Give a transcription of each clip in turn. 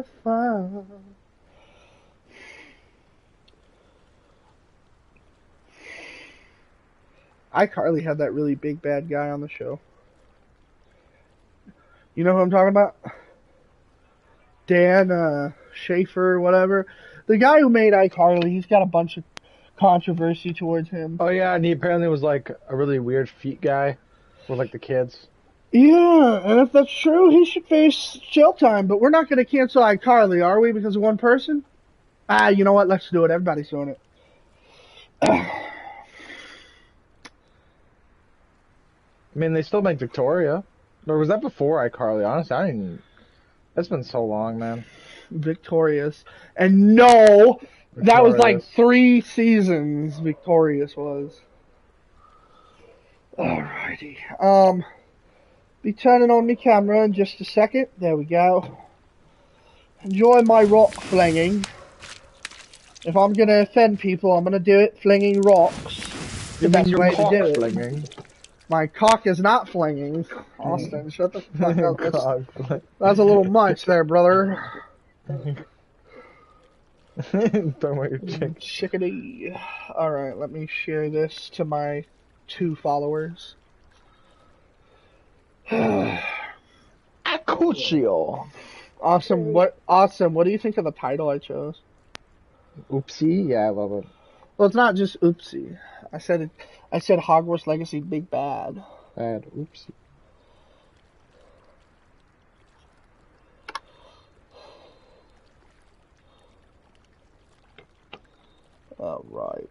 have fun. iCarly had that really big bad guy on the show. You know who I'm talking about? Dan Schaefer, whatever. The guy who made iCarly, he's got a bunch of controversy towards him. Oh yeah, and he apparently was like a really weird feet guy with like the kids. Yeah, and if that's true, he should face jail time. But we're not going to cancel iCarly, are we, because of one person? You know what? Let's do it. Everybody's doing it. I mean, they still make Victoria. Or was that before iCarly? Honestly, I didn't. That's been so long, man. Victorious. And no, that was like 3 seasons Victorious was. Alrighty. Be turning on my camera in just a second. There we go. Enjoy my rock flinging. If I'm going to offend people, I'm going to do it flinging rocks. The best way to do it. Flinging. My cock is not flinging. Austin, shut the fuck up. That's a little much there, brother. Don't want your chick. Chickadee. Alright, let me share this to my 2 followers. Acuccio. Awesome. What do you think of the title I chose? Oopsie? Yeah, I love it. Well, it's not just Oopsie. I said Hogwarts Legacy Big Bad. Bad. Oopsie. Alright.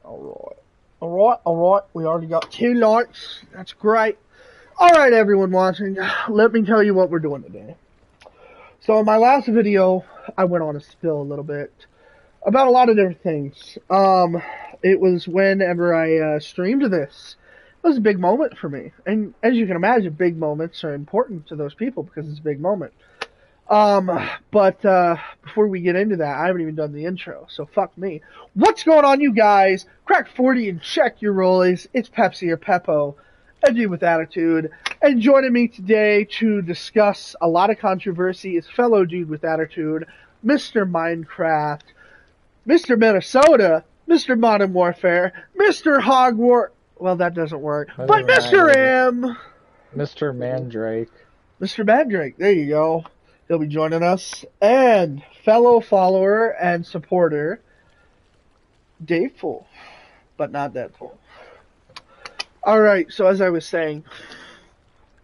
Alright. We already got 2 likes. That's great. Alright, everyone watching. Let me tell you what we're doing today. So in my last video, I went on a spill a little bit about a lot of different things. It was whenever I streamed this. It was a big moment for me. And as you can imagine, big moments are important to those people because it's a big moment. But before we get into that, I haven't even done the intro, so fuck me. What's going on, you guys? Crack 40 and check your rollies. It's Pepsi or Peppo, a dude with attitude. And joining me today to discuss a lot of controversy is fellow dude with attitude, Mr. Minecraft, Mr. Minnesota, Mr. Modern Warfare, Mr. Hogwarts. Well, that doesn't work. But Mr. M. Mr. Mandrake. Mr. Mandrake, there you go. He'll be joining us. And fellow follower and supporter, Daveful, but not Deadpool. Alright, so as I was saying,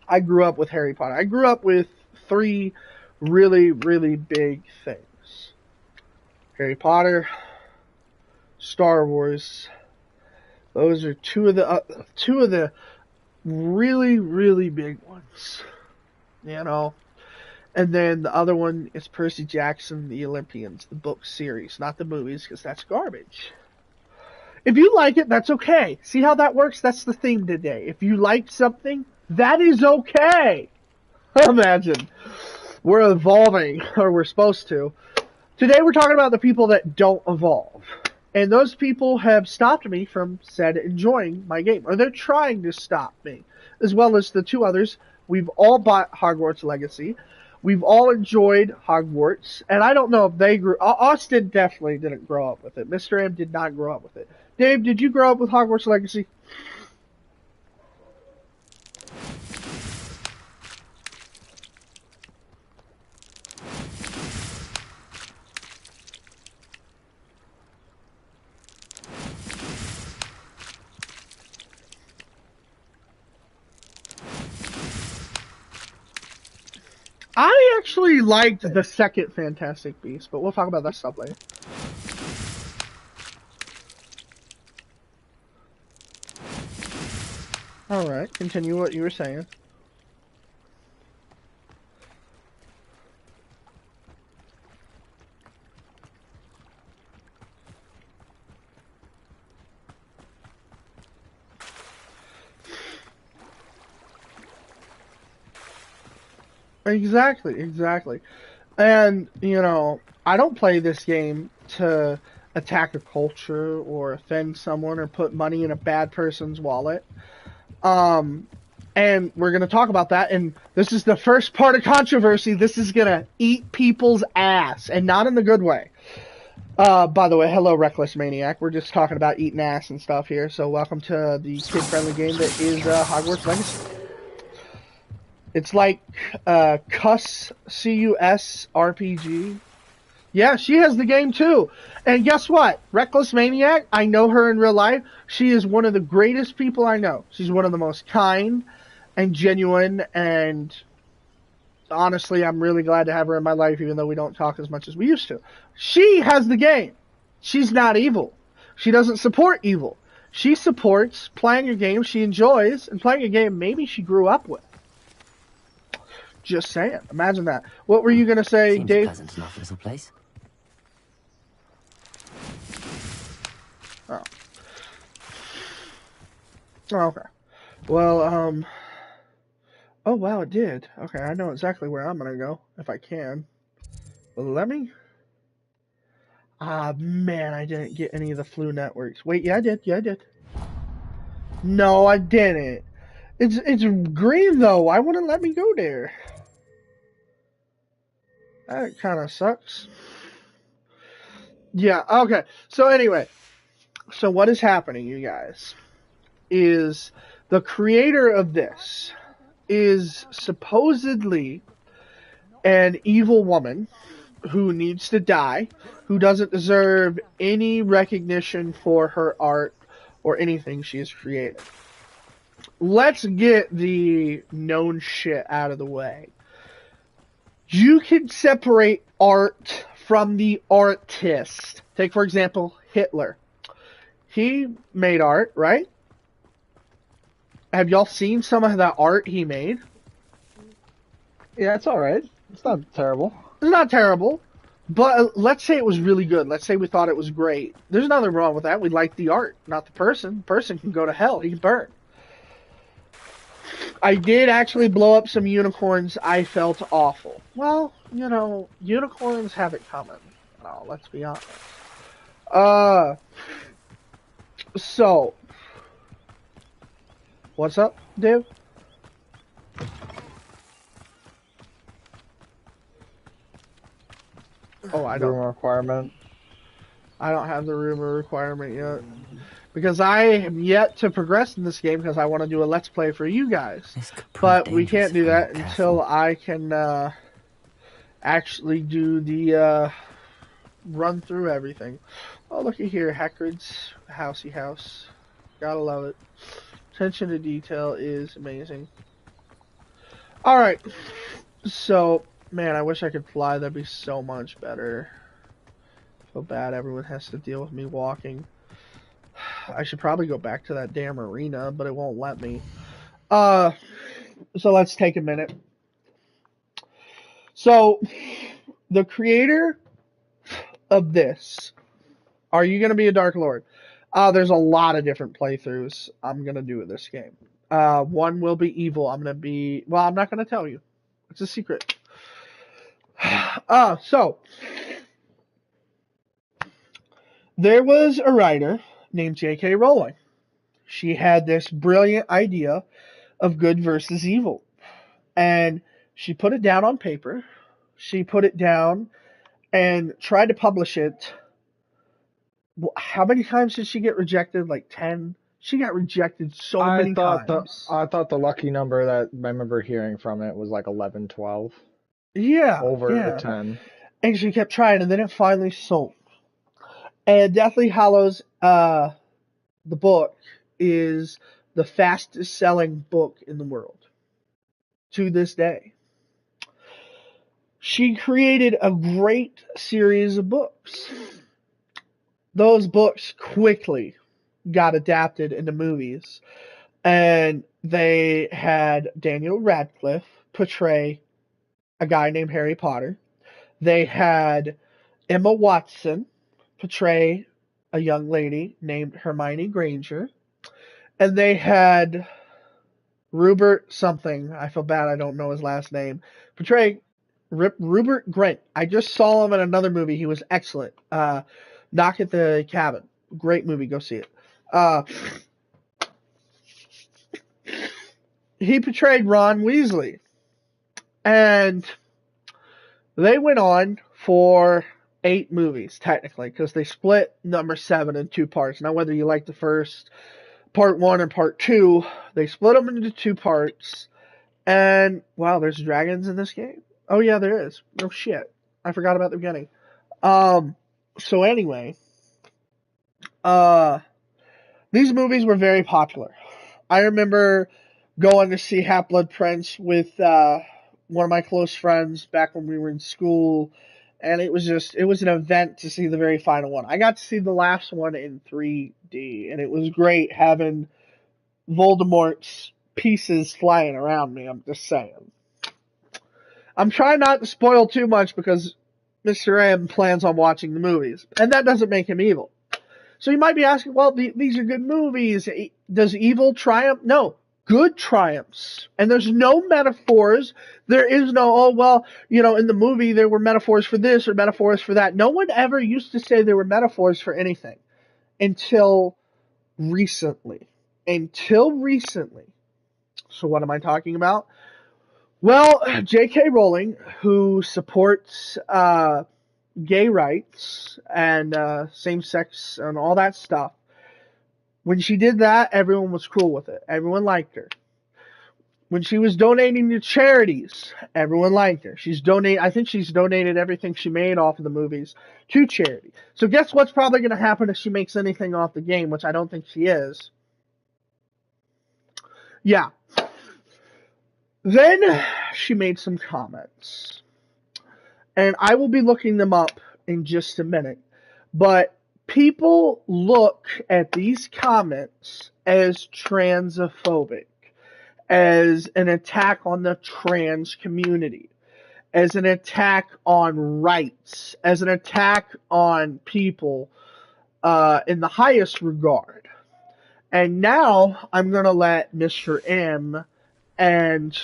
I grew up with Harry Potter. I grew up with 3 really, really big things. Harry Potter, Star Wars. Those are two of the really, really big ones. You know? And then the other one is Percy Jackson, The Olympians, the book series, not the movies, because that's garbage. If you like it, that's okay. See how that works? That's the theme today. If you like something, that is okay. Imagine. We're evolving, or we're supposed to. Today we're talking about the people that don't evolve. And those people have stopped me from enjoying my game. Or they're trying to stop me. As well as the 2 others. We've all bought Hogwarts Legacy. We've all enjoyed Hogwarts, and I don't know if they grew. Austin definitely didn't grow up with it. Mr. M did not grow up with it. Dave, did you grow up with Hogwarts Legacy? I actually liked the second Fantastic Beast, but we'll talk about that stuff later. Alright, continue what you were saying. Exactly. And, you know, I don't play this game to attack a culture or offend someone or put money in a bad person's wallet. And we're going to talk about that. And this is the first part of controversy. This is going to eat people's ass, and not in the good way. By the way, hello, Reckless Maniac. We're just talking about eating ass and stuff here. So welcome to the kid-friendly game that is Hogwarts Legacy. It's like Cuss, C-U-S RPG. Yeah, she has the game too. And guess what? Reckless Maniac, I know her in real life. She is one of the greatest people I know. She's one of the most kind and genuine, and honestly, I'm really glad to have her in my life, even though we don't talk as much as we used to. She has the game. She's not evil. She doesn't support evil. She supports playing a game she enjoys and playing a game maybe she grew up with. Just saying. Imagine that. What were you going to say, Seems Dave? pleasant enough little place. Oh. Oh, okay. Well, oh, wow, it did. Okay, I know exactly where I'm going to go, if I can. Well, let me... Ah, man, I didn't get any of the flu networks. Wait, yeah, I did. Yeah, I did. No, I didn't. It's green, though. Why wouldn't it let me go there? That kind of sucks. Yeah, okay. So anyway, so what is happening, you guys, is the creator of this is supposedly an evil woman who needs to die, who doesn't deserve any recognition for her art or anything she has created. Let's get the known shit out of the way. You can separate art from the artist. Take, for example, Hitler. He made art, right? Have y'all seen some of that art he made? Yeah, it's alright. It's not terrible. It's not terrible, but let's say it was really good. Let's say we thought it was great. There's nothing wrong with that. We like the art, not the person. The person can go to hell. He can burn. I did actually blow up some unicorns. I felt awful. Well, you know, unicorns have it coming. Oh, let's be honest. So, what's up, Dave? Oh, I don't. Room requirement. I don't have the rumor requirement yet. Because I am yet to progress in this game because I want to do a Let's Play for you guys. But we can't do that until I can actually do the run through everything. Oh, looky here. Hagrid's housey house. Gotta love it. Attention to detail is amazing. Alright. So, man, I wish I could fly. That'd be so much better. So bad everyone has to deal with me walking. I should probably go back to that damn arena, but it won't let me. So let's take a minute. So, the creator of this, are you going to be a Dark Lord? There's a lot of different playthroughs I'm going to do with this game. One will be evil. I'm going to be... Well, I'm not going to tell you. It's a secret. So, there was a writer named J.K. Rowling. She had this brilliant idea of good versus evil. And she put it down on paper. She put it down and tried to publish it. How many times did she get rejected? Like 10? She got rejected so many times. I thought the lucky number that I remember hearing from it was like 11, 12. Yeah. Over 10. And she kept trying, and then it finally sold. And Deathly Hallows, the book, is the fastest selling book in the world to this day. She created a great series of books. Those books quickly got adapted into movies, and they had Daniel Radcliffe portray a guy named Harry Potter. They had Emma Watson portray a young lady named Hermione Granger. And they had Rupert something. I feel bad I don't know his last name. Portray Rupert Grint. I just saw him in another movie. He was excellent. Knock at the Cabin. Great movie. Go see it. he portrayed Ron Weasley. And they went on for 8 movies, technically, because they split number 7 in 2 parts. Now, whether you like the first part 1 or part 2, they split them into 2 parts. And, wow, there's dragons in this game? Oh, yeah, there is. Oh, shit. I forgot about the beginning. So anyway, these movies were very popular. I remember going to see Half-Blood Prince with one of my close friends back when we were in school, and it was an event to see the very final one. I got to see the last one in 3D, and it was great having Voldemort's pieces flying around me, I'm just saying. I'm trying not to spoil too much because Mr. M plans on watching the movies, and that doesn't make him evil. So you might be asking, well, these are good movies. Does evil triumph? No. Good triumphs. And there's no metaphors. There is no, oh, well, in the movie there were metaphors for this or metaphors for that. No one ever used to say there were metaphors for anything until recently. So what am I talking about? Well, J.K. Rowling, who supports gay rights and same-sex and all that stuff, when she did that, everyone was cool with it. Everyone liked her. When she was donating to charities, everyone liked her. I think she's donated everything she made off of the movies to charity. So guess what's probably going to happen if she makes anything off the game, which I don't think she is. Yeah. Then she made some comments. And I will be looking them up in just a minute. But people look at these comments as transphobic, as an attack on the trans community, as an attack on rights, as an attack on people in the highest regard. And now I'm going to let Mr. M and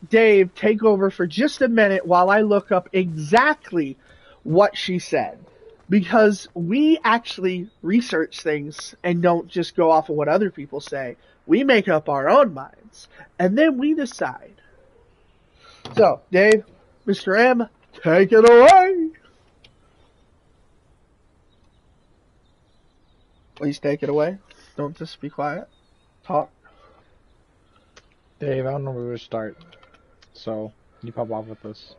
Dave take over for just a minute while I look up exactly what she said. Because we actually research things and don't just go off of what other people say. We make up our own minds. And then we decide. So, Dave, Mr. M, take it away. Please take it away. Don't just be quiet. Talk. Dave, I don't know where to start. So, you pop off with this.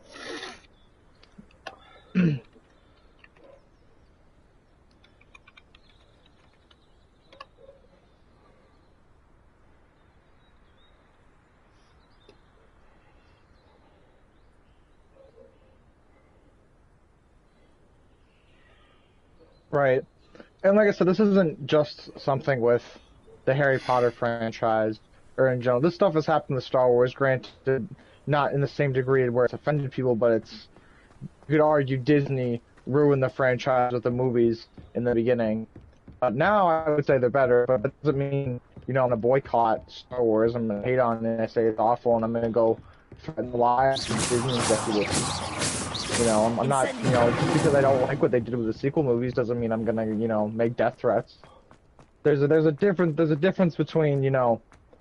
Right. And like I said, this isn't just something with the Harry Potter franchise or in general. This stuff has happened with Star Wars, granted not in the same degree where it's offended people, but you could argue Disney ruined the franchise with the movies in the beginning. Now I would say they're better, but that doesn't mean, I'm going to boycott Star Wars. I'm going to hate on it and say it's awful, and I'm going to go threaten the lives of Disney executives. I'm not, just because I don't like what they did with the sequel movies doesn't mean I'm gonna, make death threats. There's a difference between,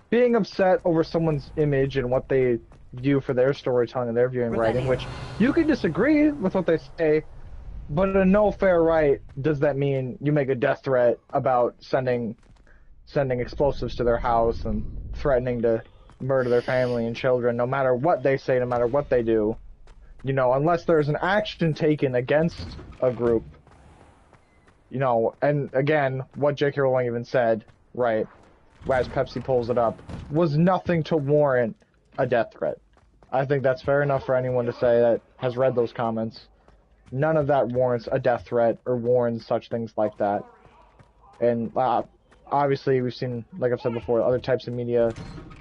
being upset over someone's image and what they do for their storytelling and their viewing writing, which you can disagree with what they say, but in no fair right does that mean you make a death threat about sending explosives to their house and threatening to murder their family and children, no matter what they say, no matter what they do. Unless there's an action taken against a group, and again, what J.K. Rowling even said, right, as Pepsi pulls it up, was nothing to warrant a death threat. I think that's fair enough for anyone to say that has read those comments. None of that warrants a death threat or warrants such things like that. And obviously, we've seen, like I've said before, other types of media.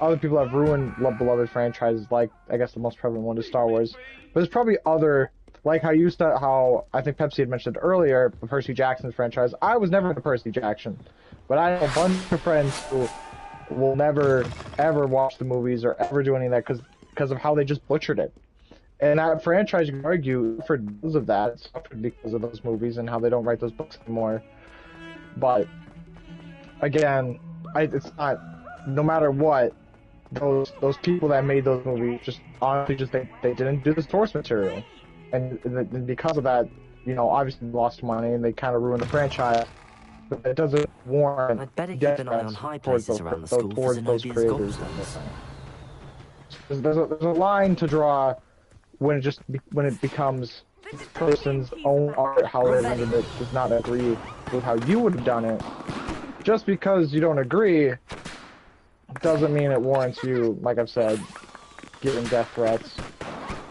Other people have ruined beloved franchises, like, I guess the most prevalent one is Star Wars. But there's probably other, like how I think Pepsi had mentioned earlier, the Percy Jackson franchise. I was never into Percy Jackson. But I have a bunch of friends who will never, ever watch the movies or ever do any of that because of how they just butchered it. And that franchise, you can argue, for because of that, it's suffered because of those movies and how they don't write those books anymore. But again, it's not, no matter what, those people that made those movies just honestly just they didn't do the source material, and because of that, obviously they lost money and they kind of ruined the franchise. But it doesn't warrant I'd better keep death an eye on threats high towards places around the school for those Zenobia's creators. gobstones. There's a line to draw when it becomes this person's own art, how they rendered it, does not agree with how you would have done it. Just because you don't agree doesn't mean it warrants you, like I've said, giving death threats,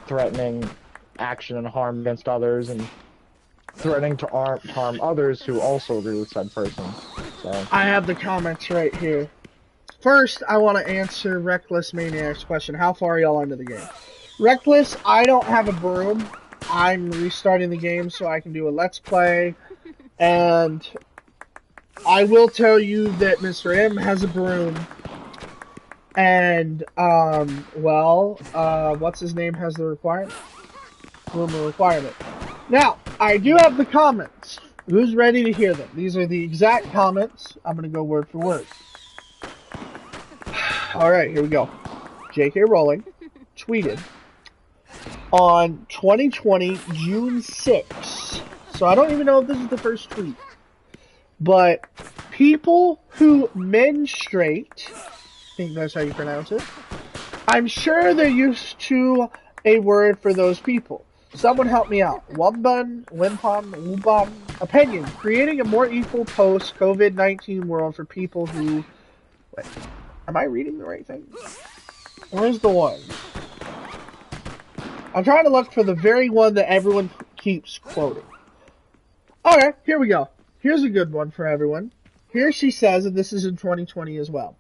threatening action and harm against others, and threatening to harm others who also agree with said person. So I have the comments right here. First, I want to answer Reckless Maniac's question. How far are y'all into the game? Reckless, I don't have a broom. I'm restarting the game so I can do a Let's Play. And I will tell you that Mr. M has a broom. And, what's his name has the requirement? Broom requirement. Now, I do have the comments. Who's ready to hear them? These are the exact comments. I'm going to go word for word. Alright, here we go. J.K. Rowling tweeted on 2020, June 6th. So I don't even know if this is the first tweet. But people who menstruate, I think that's how you pronounce it, I'm sure they're used to a word for those people. Someone help me out. Wumban, Wimpon, Wubon. Opinion. Creating a more equal post-COVID-19 world for people who... Wait. Am I reading the right thing? Where's the one? I'm trying to look for the very one that everyone keeps quoting. Okay, here we go. Here's a good one for everyone. Here she says, and this is in 2020 as well.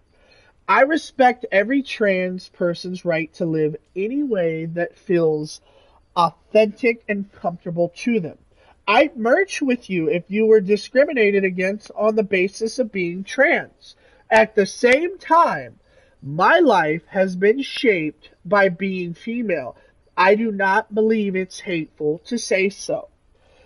I respect every trans person's right to live any way that feels authentic and comfortable to them. I'd merge with you if you were discriminated against on the basis of being trans. At the same time, my life has been shaped by being female. I do not believe it's hateful to say so.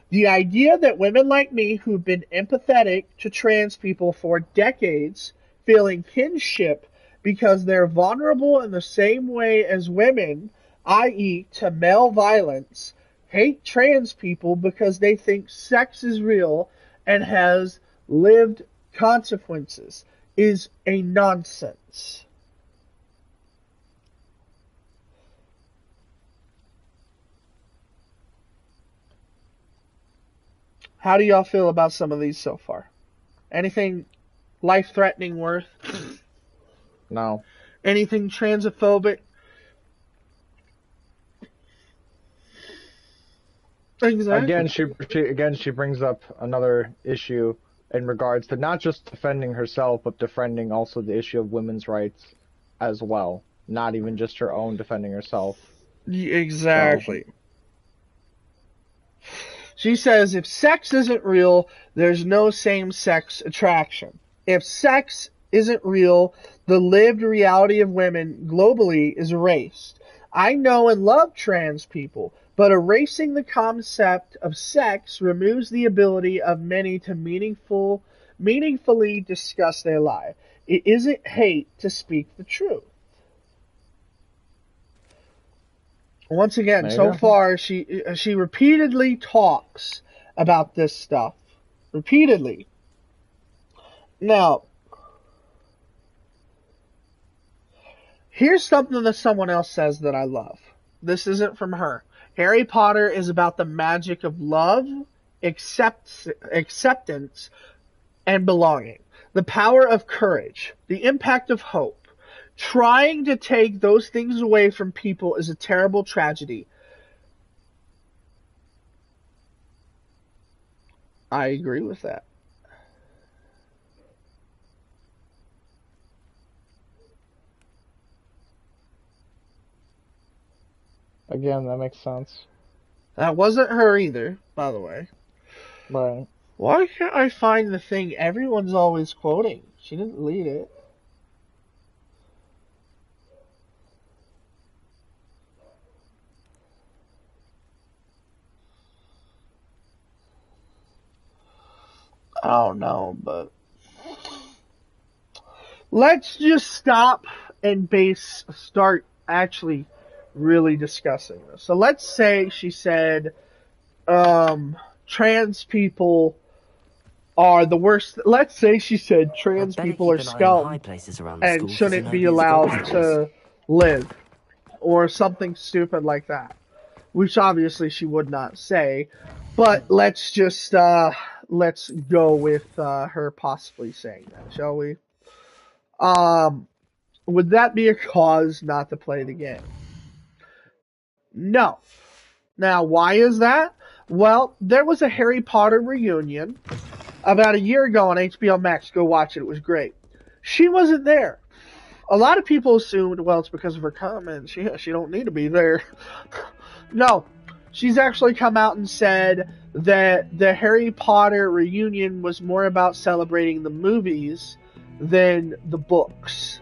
The idea that women like me who've been empathetic to trans people for decades, feeling kinship because they're vulnerable in the same way as women, i.e. to male violence, hate trans people because they think sex is real and has lived consequences, is a nonsense. How do y'all feel about some of these so far? Anything life-threatening worth? no. Anything transphobic? Exactly. Again she brings up another issue in regards to not just defending herself, but defending also the issue of women's rights as well. Not even just her own defending herself. Exactly. So. She says, if sex isn't real, there's no same-sex attraction. If sex isn't real, the lived reality of women globally is erased. I know and love trans people, but erasing the concept of sex removes the ability of many to meaningfully discuss their life. It isn't hate to speak the truth. Once again, so far, she repeatedly talks about this stuff. Repeatedly. Now, here's something that someone else says that I love. This isn't from her. Harry Potter is about the magic of love, acceptance, and belonging. The power of courage. The impact of hope. Trying to take those things away from people is a terrible tragedy. I agree with that. Again, that makes sense. That wasn't her either, by the way. Right. Why can't I find the thing everyone's always quoting? She didn't lead it. I don't know, but let's just stop and base start actually really discussing this. So let's say she said, trans people are the worst. Let's say she said trans people are scum and shouldn't be allowed to live, or something stupid like that. Which obviously she would not say, but let's just let's go with her possibly saying that, shall we? Would that be a cause not to play the game? No. Now, why is that? Well, there was a Harry Potter reunion about a year ago on HBO Max. Go watch it. It was great. She wasn't there. A lot of people assumed, well, it's because of her comments. She don't need to be there. No. She's actually come out and said that the Harry Potter reunion was more about celebrating the movies than the books.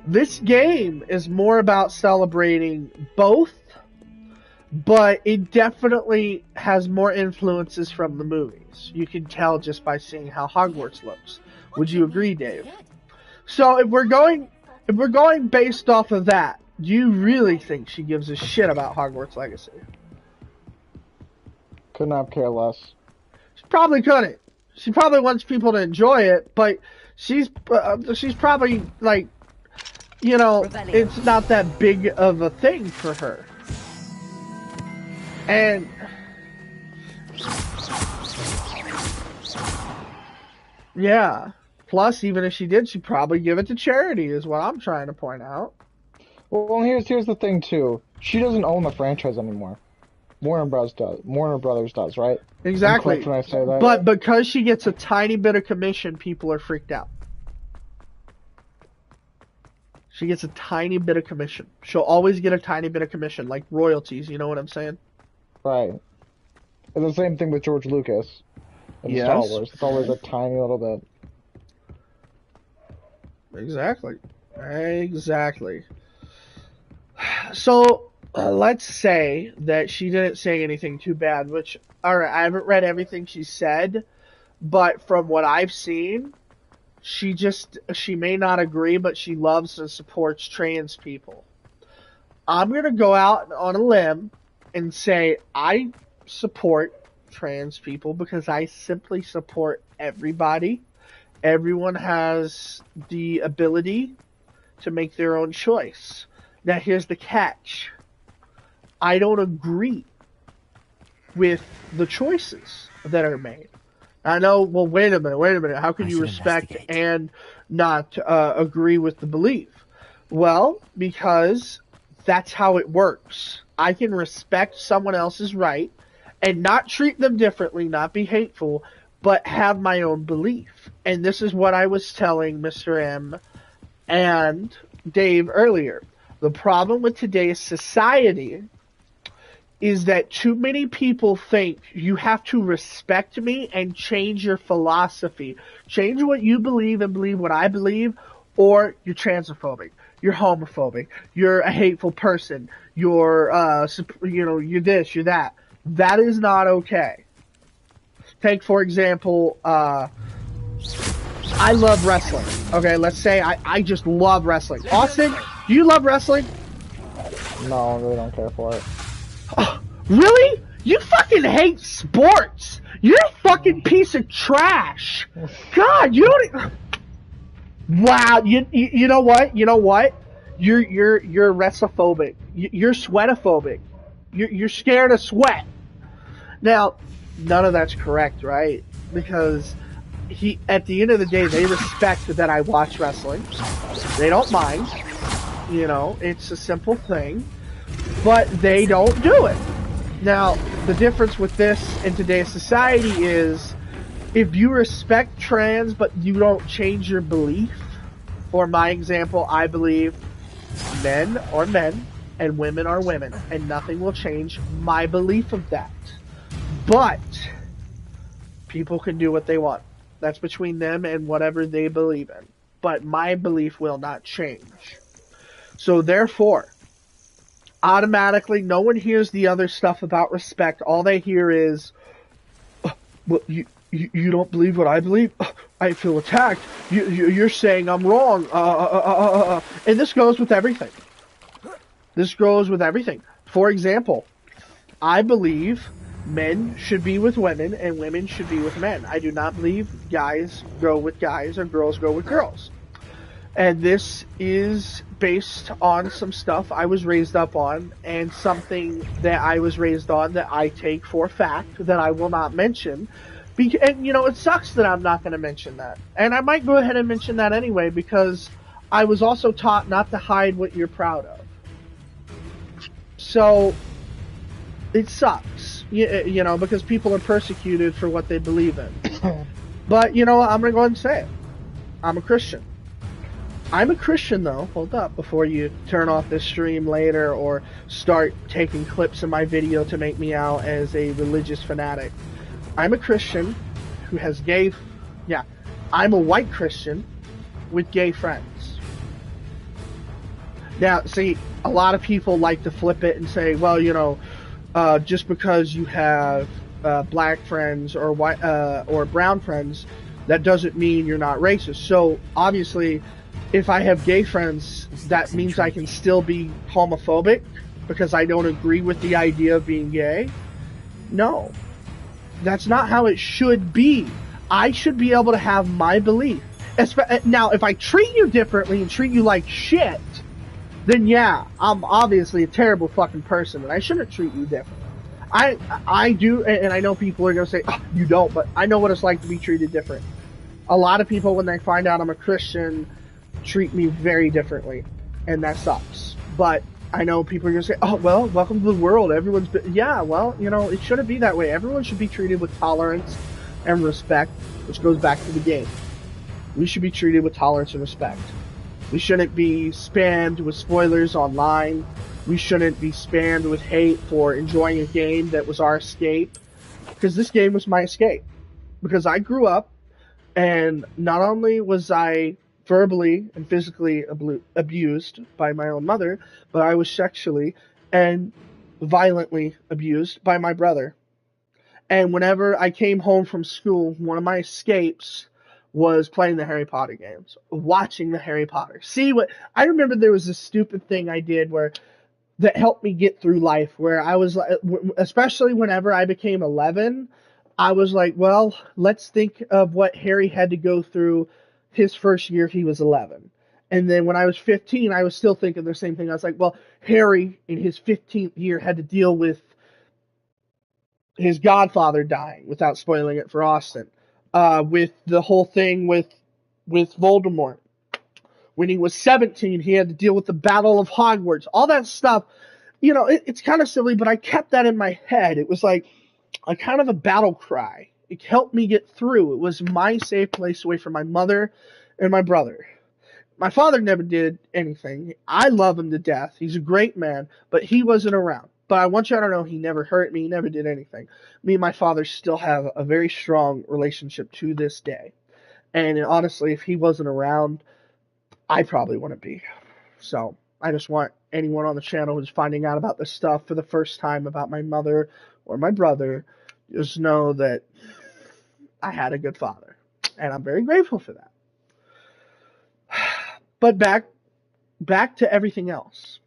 This game is more about celebrating both, but it definitely has more influences from the movies. You can tell just by seeing how Hogwarts looks. Would you agree, Dave? So if we're going based off of that, do you really think she gives a shit about Hogwarts Legacy? Could not care less. She probably couldn't. She probably wants people to enjoy it, but she's probably like, you know, it's not that big of a thing for her. And yeah. Plus, even if she did, she'd probably give it to charity, is what I'm trying to point out. Well, here's the thing too. She doesn't own the franchise anymore. Warner Brothers does, right? Exactly. I'm correct when I say that. But because she gets a tiny bit of commission, people are freaked out. She gets a tiny bit of commission. She'll always get a tiny bit of commission, like royalties. You know what I'm saying? Right. It's the same thing with George Lucas and Star Wars. It's always a tiny little bit. Exactly. So, let's say that she didn't say anything too bad, which, alright, I haven't read everything she said, but from what I've seen, she may not agree, but she loves and supports trans people. I'm gonna go out on a limb and say I support trans people because I simply support everybody. Everyone has the ability to make their own choice. Now, here's the catch. I don't agree with the choices that are made. I know, well, wait a minute. How can you respect and not agree with the belief? Well, because that's how it works. I can respect someone else's right and not treat them differently, not be hateful, but have my own belief. And this is what I was telling Mr. M and Dave earlier. The problem with today's society is that too many people think you have to respect me and change your philosophy. Change what you believe and believe what I believe, or you're transphobic, you're homophobic, you're a hateful person, you're, you're this, you're that. That is not okay. Take, for example, I love wrestling. Okay, let's say I just love wrestling. Austin, do you love wrestling? No, I really don't care for it. Oh, really? You fucking hate sports. You're a fucking piece of trash. God, you don't. Wow, you know what? You know what? You're wrestlephobic. You're sweatophobic. You're scared of sweat. Now, none of that's correct, right? Because at the end of the day, they respect that I watch wrestling. They don't mind. You know, it's a simple thing. But they don't do it. Now, the difference with this in today's society is if you respect trans but you don't change your belief, for my example, I believe men are men and women are women, and nothing will change my belief of that. But people can do what they want. That's between them and whatever they believe in. But my belief will not change. So therefore, automatically, no one hears the other stuff about respect. All they hear is, well, You don't believe what I believe? I feel attacked. You're saying I'm wrong. And this goes with everything. This goes with everything. For example, I believe men should be with women and women should be with men. I do not believe guys go with guys or girls go with girls. And this is based on some stuff I was raised up on and something that I was raised on that I take for fact that I will not mention. And, it sucks that I'm not going to mention that. And I might go ahead and mention that anyway because I was also taught not to hide what you're proud of. So, it sucks, because people are persecuted for what they believe in. But, I'm going to go ahead and say it. I'm a Christian. I'm a Christian, though. Hold up, before you turn off this stream later or start taking clips of my video to make me out as a religious fanatic. I'm a Christian who has I'm a white Christian with gay friends. Now, see, a lot of people like to flip it and say, well, just because you have black friends or white or brown friends, that doesn't mean you're not racist. So, obviously, if I have gay friends, that means I can still be homophobic because I don't agree with the idea of being gay? No. That's not how it should be. I should be able to have my belief. Now, if I treat you differently and treat you like shit, then yeah, I'm obviously a terrible fucking person and I shouldn't treat you differently. I do, and I know people are going to say, oh, you don't, but I know what it's like to be treated different. A lot of people, when they find out I'm a Christian, treat me very differently, and that sucks. But I know people are going to say, oh, well, welcome to the world. It shouldn't be that way. Everyone should be treated with tolerance and respect, which goes back to the game. We should be treated with tolerance and respect. We shouldn't be spammed with spoilers online. We shouldn't be spammed with hate for enjoying a game that was our escape. Because this game was my escape. Because I grew up, and not only was I verbally and physically abused by my own mother, but I was sexually and violently abused by my brother. And whenever I came home from school, one of my escapes was playing the Harry Potter games, watching the Harry Potter. I remember there was this stupid thing I did that helped me get through life, where I was like, especially whenever I became 11, I was like, well, let's think of what Harry had to go through his first year he was 11. And then when I was 15, I was still thinking the same thing. I was like, well, Harry in his 15th year had to deal with his godfather dying, without spoiling it for Austin, with the whole thing with Voldemort. When he was 17, he had to deal with the Battle of Hogwarts. All that stuff, it's kind of silly, but I kept that in my head. It was like a kind of a battle cry. It helped me get through. It was my safe place away from my mother and my brother. My father never did anything. I love him to death. He's a great man, but he wasn't around. But I want you to know he never hurt me. He never did anything. Me and my father still have a very strong relationship to this day. And honestly, if he wasn't around, I probably wouldn't be. So I just want anyone on the channel who's finding out about this stuff for the first time about my mother or my brother, just know that I had a good father. And I'm very grateful for that. But back to everything else.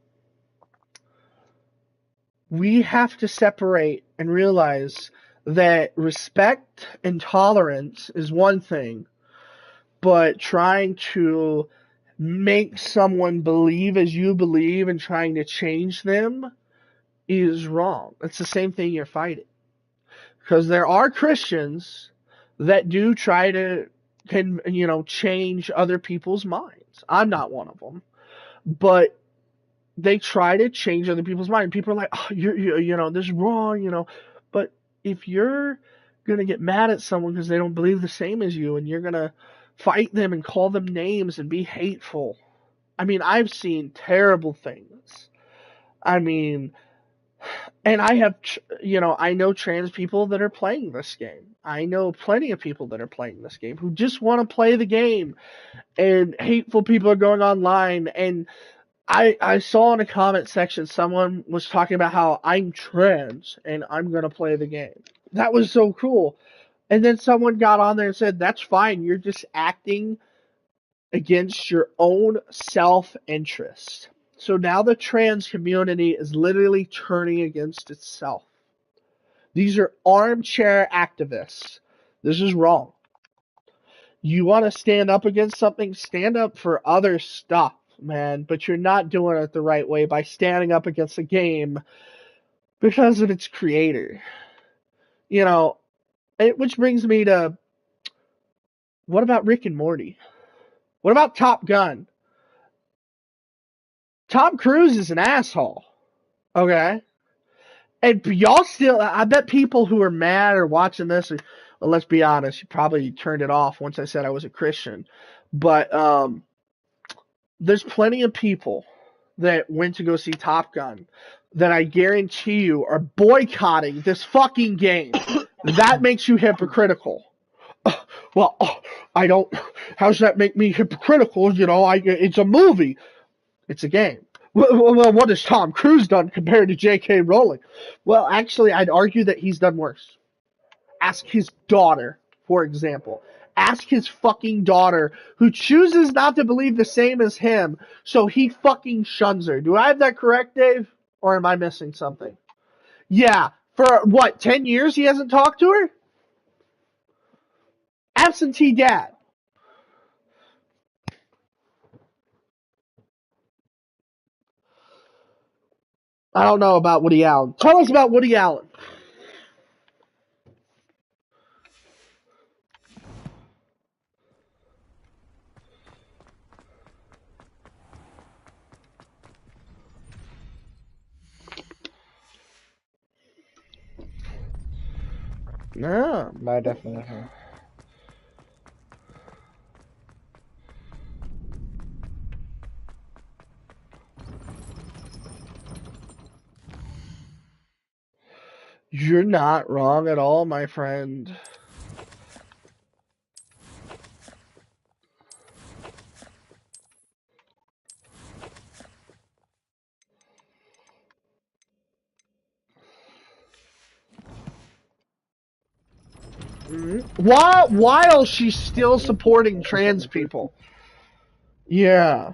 We have to separate and realize that respect and tolerance is one thing, but trying to make someone believe as you believe and trying to change them is wrong. It's the same thing you're fighting. Because there are Christians that do try to change other people's minds. I'm not one of them. But they try to change other people's minds. People are like, oh, this is wrong, But if you're going to get mad at someone because they don't believe the same as you and you're going to fight them and call them names and be hateful. I mean, I've seen terrible things. And I have, I know trans people that are playing this game. I know plenty of people that are playing this game who just want to play the game, and hateful people are going online. And I saw in a comment section someone was talking about how I'm trans and I'm going to play the game. That was so cool. And then someone got on there and said, that's fine. You're just acting against your own self-interest. So now the trans community is literally turning against itself. These are armchair activists. This is wrong. You want to stand up against something, stand up for other stuff, man. But you're not doing it the right way by standing up against a game because of its creator. You know, which brings me to, what about Rick and Morty? What about Top Gun? Tom Cruise is an asshole. Okay? And y'all still, I bet people who are mad or watching this, well, let's be honest, you probably turned it off once I said I was a Christian. But there's plenty of people that went to go see Top Gun that I guarantee you are boycotting this fucking game. That makes you hypocritical. Well, I don't, how does that make me hypocritical? You know, it's a movie. It's a game. Well, what has Tom Cruise done compared to J.K. Rowling? Well, actually, I'd argue that he's done worse. Ask his daughter, for example. Ask his fucking daughter, who chooses not to believe the same as him, so he fucking shuns her. Do I have that correct, Dave? Or am I missing something? Yeah, for what, 10 years he hasn't talked to her? Absentee dad. I don't know about Woody Allen. Tell us about Woody Allen. No. By definition. You're not wrong at all, my friend. While she's still supporting trans people. Yeah.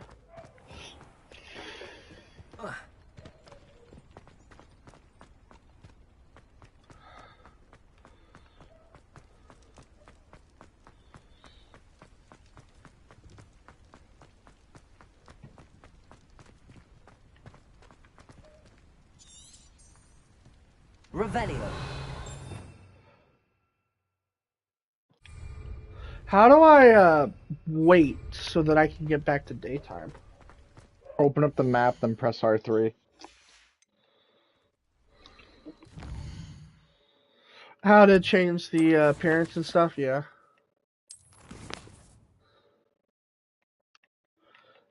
Revelio. How do I wait so that I can get back to daytime? Open up the map, then press R3. How to change the appearance and stuff? Yeah.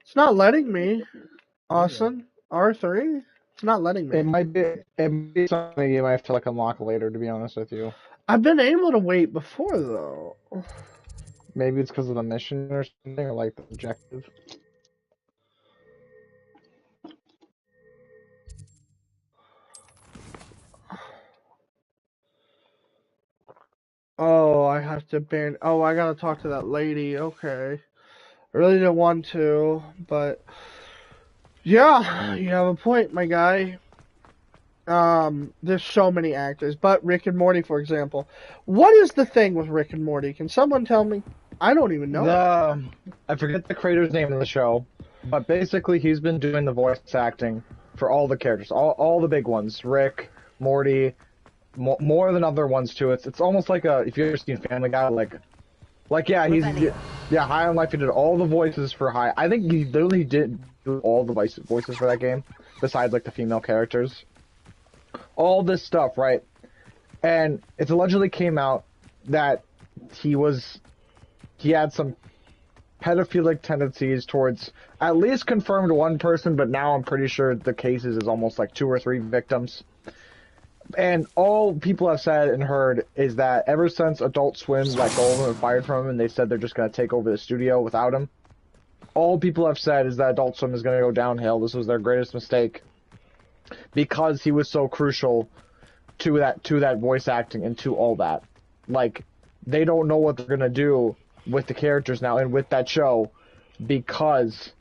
It's not letting me. Austin, R3? It's not letting me. It might be something you might have to like unlock later, to be honest with you. I've been able to wait before, though. Maybe it's because of the mission or something, or like the objective. Oh, I have to ban. Oh, I gotta talk to that lady. Okay. I really didn't want to, but yeah, you have a point, my guy. There's so many actors, but Rick and Morty, for example. What is the thing with Rick and Morty? Can someone tell me? I don't even know. I forget the creator's name of the show, but basically he's been doing the voice acting for all the characters, all the big ones, Rick, Morty, more than other ones too. It's almost like if you've ever seen Family Guy, High on Life. He did all the voices for High. I think he literally did do all the voices for that game, besides like the female characters. All this stuff, right? And it's allegedly came out that he had some pedophilic tendencies towards at least confirmed one person, but now I'm pretty sure the cases is almost like 2 or 3 victims. And all people have said and heard is that ever since Adult Swim let go of him and fired from him, and they said they're just going to take over the studio without him, all people have said is that Adult Swim is going to go downhill. This was their greatest mistake because he was so crucial to that voice acting and to all that. Like, they don't know what they're gonna do with the characters now and with that show because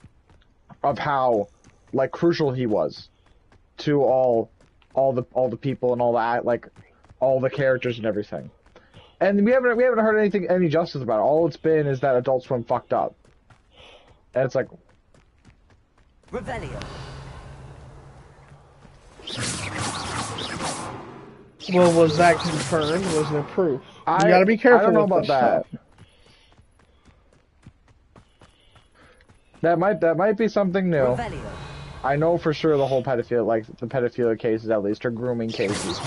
of how like crucial he was to all the people and all that, like all the characters and everything. And we haven't heard any justice about it. All it's been is that Adult Swim fucked up. And it's like Revelio. Well, was that confirmed? Was there proof? You gotta be careful. I don't know with about this that. Stuff. That might be something new. Revelio. I know for sure the whole pedophilia, like the pedophilia cases at least, or grooming cases.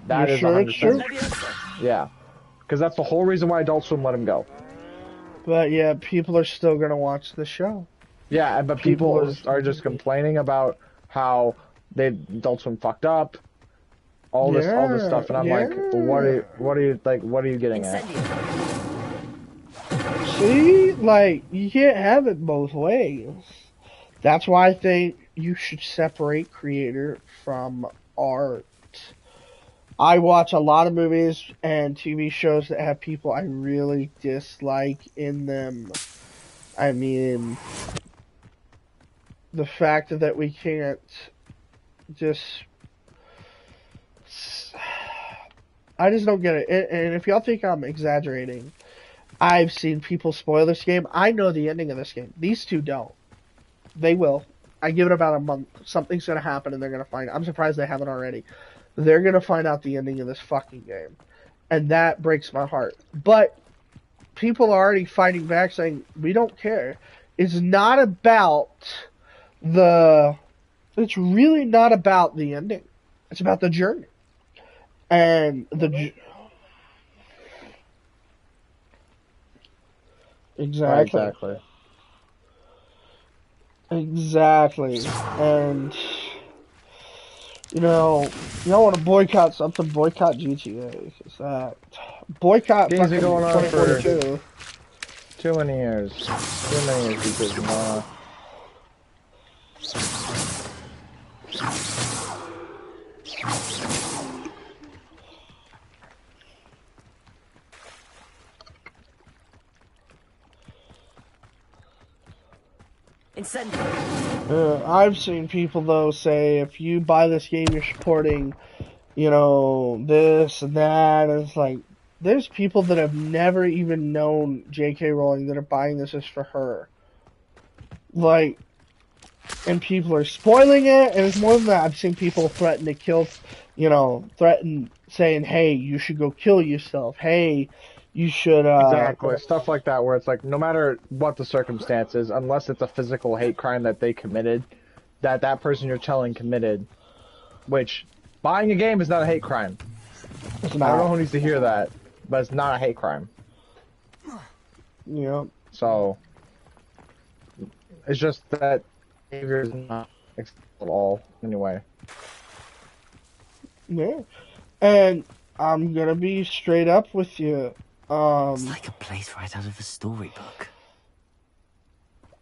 That is sure it's 100%. true? Yeah, because that's the whole reason why Adult Swim let him go. But yeah, people are still gonna watch the show. Yeah, but people are just complaining about how Adult Swim fucked up, all this stuff, and I'm like, what are you getting at? See, like, you can't have it both ways. That's why I think you should separate creator from art. I watch a lot of movies and TV shows that have people I really dislike in them. I mean, the fact that we can't just... I just don't get it. And if y'all think I'm exaggerating, I've seen people spoil this game. I know the ending of this game. These two don't. They will. I give it about a month. Something's going to happen and they're going to find... I'm surprised they haven't already. They're going to find out the ending of this fucking game. And that breaks my heart. But people are already fighting back saying, we don't care. It's not about the... It's really not about the ending. It's about the journey. And the... Exactly. Exactly. And, you know, y'all want to boycott something, boycott GTA. Cause that boycott games fucking been going on for 2022. Too many years. Too many years because I've seen people though say if you buy this game you're supporting, you know, this and that, and it's like there's people that have never even known J.K. Rowling that are buying this just for her. Like, and people are spoiling it, and it's more than that. I've seen people threaten to kill, you know, saying, hey, you should go kill yourself. Hey, you should, exactly. Stuff like that where it's like, no matter what the circumstances, unless it's a physical hate crime that they committed, that person you're telling committed, which, buying a game is not a hate crime. I don't know who needs to hear that, but it's not a hate crime. Yeah. So, it's just that behavior is not acceptable at all, anyway. Yeah. And I'm gonna be straight up with you. It's like a place right out of a storybook.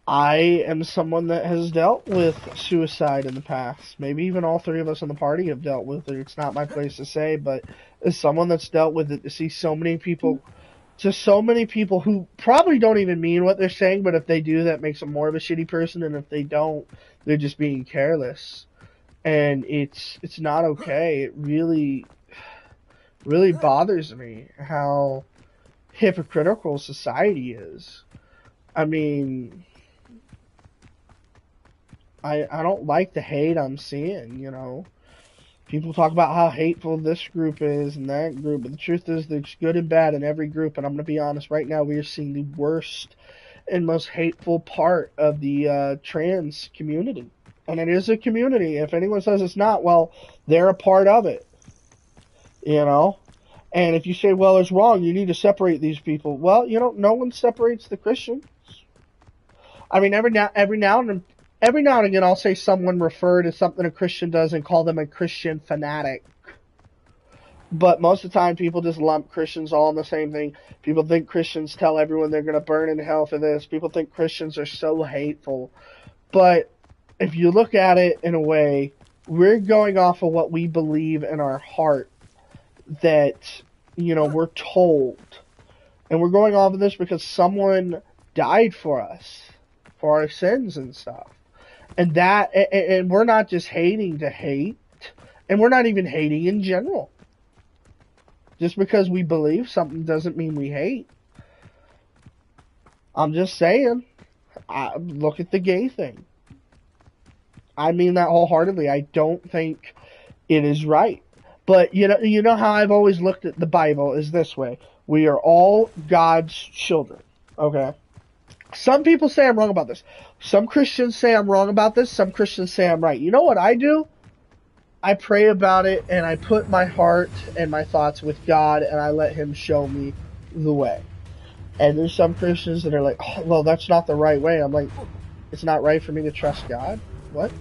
I am someone that has dealt with suicide in the past. Maybe even all three of us in the party have dealt with it. It's not my place to say, but as someone that's dealt with it, to see so many people who probably don't even mean what they're saying, but if they do, that makes them more of a shitty person, and if they don't, they're just being careless. And it's not okay. It really, really bothers me how hypocritical society is. I mean, I don't like the hate I'm seeing, you know. People talk about how hateful this group is and that group, but the truth is there's good and bad in every group, and I'm going to be honest, right now we are seeing the worst and most hateful part of the trans community. And it is a community. If anyone says it's not, well, they're a part of it, you know. And if you say, well, it's wrong, you need to separate these people. Well, you know, no one separates the Christians. I mean, every now and again, I'll say someone refer to something a Christian does and call them a Christian fanatic. But most of the time, people just lump Christians all in the same thing. People think Christians tell everyone they're going to burn in hell for this. People think Christians are so hateful. But if you look at it in a way, we're going off of what we believe in our heart that, you know, we're told. And we're going off of this because someone died for us, for our sins and stuff. And we're not just hating to hate, and we're not even hating in general. Just because we believe something doesn't mean we hate. I'm just saying, look at the gay thing. I mean that wholeheartedly. I don't think it is right. But you know how I've always looked at the Bible is this way. We are all God's children. Okay? Some people say I'm wrong about this. Some Christians say I'm wrong about this. Some Christians say I'm right. You know what I do? I pray about it and I put my heart and my thoughts with God and I let Him show me the way. And there's some Christians that are like, oh, well, that's not the right way. I'm like, it's not right for me to trust God? What?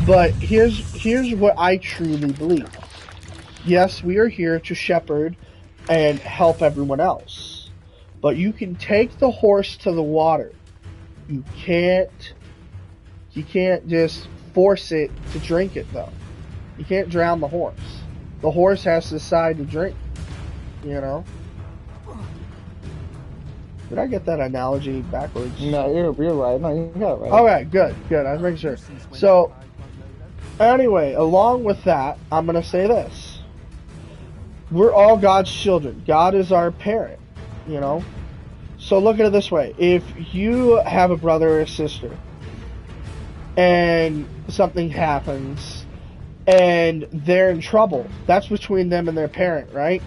But here's what I truly believe. Yes, we are here to shepherd and help everyone else. But you can take the horse to the water. You can't just force it to drink it, though. You can't drown the horse. The horse has to decide to drink, you know? Did I get that analogy backwards? No, you're right. No, you got it right. Okay, good. I was making sure. So, anyway, along with that, I'm going to say this. We're all God's children. God is our parent, you know? So look at it this way. If you have a brother or a sister, and something happens, and they're in trouble, that's between them and their parent, right?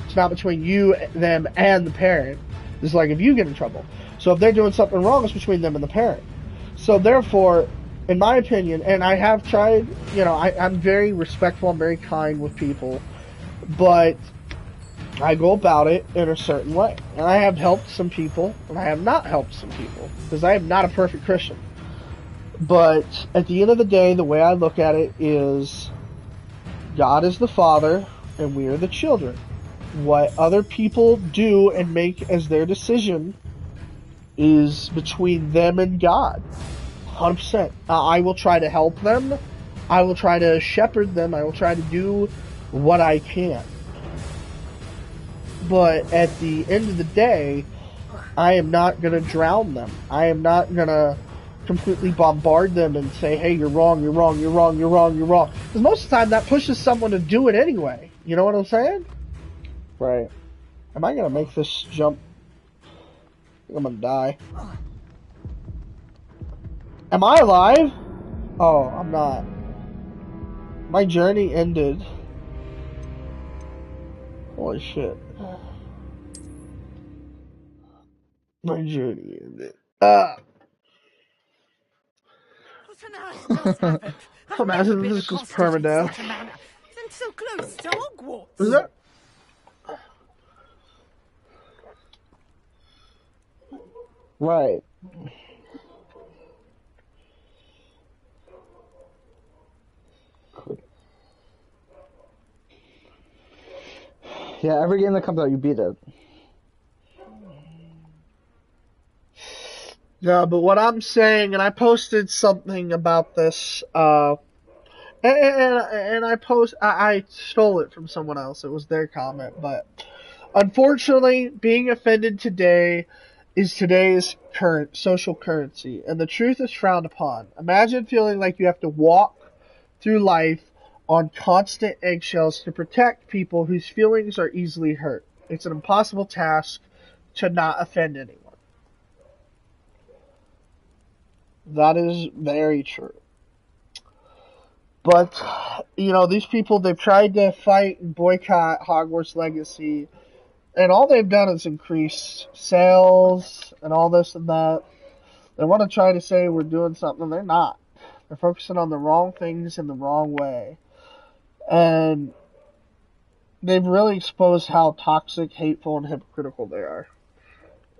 It's not between you, them, and the parent. It's like if you get in trouble. So if they're doing something wrong, it's between them and the parent. So therefore, in my opinion, and I have tried, you know, I'm very respectful, I'm very kind with people, but I go about it in a certain way. And I have helped some people, and I have not helped some people, because I am not a perfect Christian. But at the end of the day, the way I look at it is God is the Father, and we are the children. What other people do and make as their decision is between them and God. 100%. I will try to help them. I will try to shepherd them. I will try to do what I can. But at the end of the day, I am not going to drown them. I am not going to completely bombard them and say, hey, you're wrong, you're wrong, you're wrong, you're wrong, you're wrong. Because most of the time that pushes someone to do it anyway. You know what I'm saying? Right. Am I going to make this jump? I'm going to die. Am I alive? Oh, I'm not. My journey ended. Holy shit. My journey ended. Imagine this is just permadeath. Then so close to Hogwarts. Is that? Right. Yeah, every game that comes out, you beat it. Yeah, but what I'm saying, and I posted something about this, and I stole it from someone else. It was their comment, but unfortunately, being offended today is today's current social currency, and the truth is frowned upon. Imagine feeling like you have to walk through life on constant eggshells to protect people whose feelings are easily hurt. It's an impossible task to not offend anyone. That is very true. But, you know, these people, they've tried to fight and boycott Hogwarts Legacy, and all they've done is increase sales and all this and that. They want to try to say we're doing something. They're not. They're focusing on the wrong things in the wrong way. And they've really exposed how toxic, hateful, and hypocritical they are,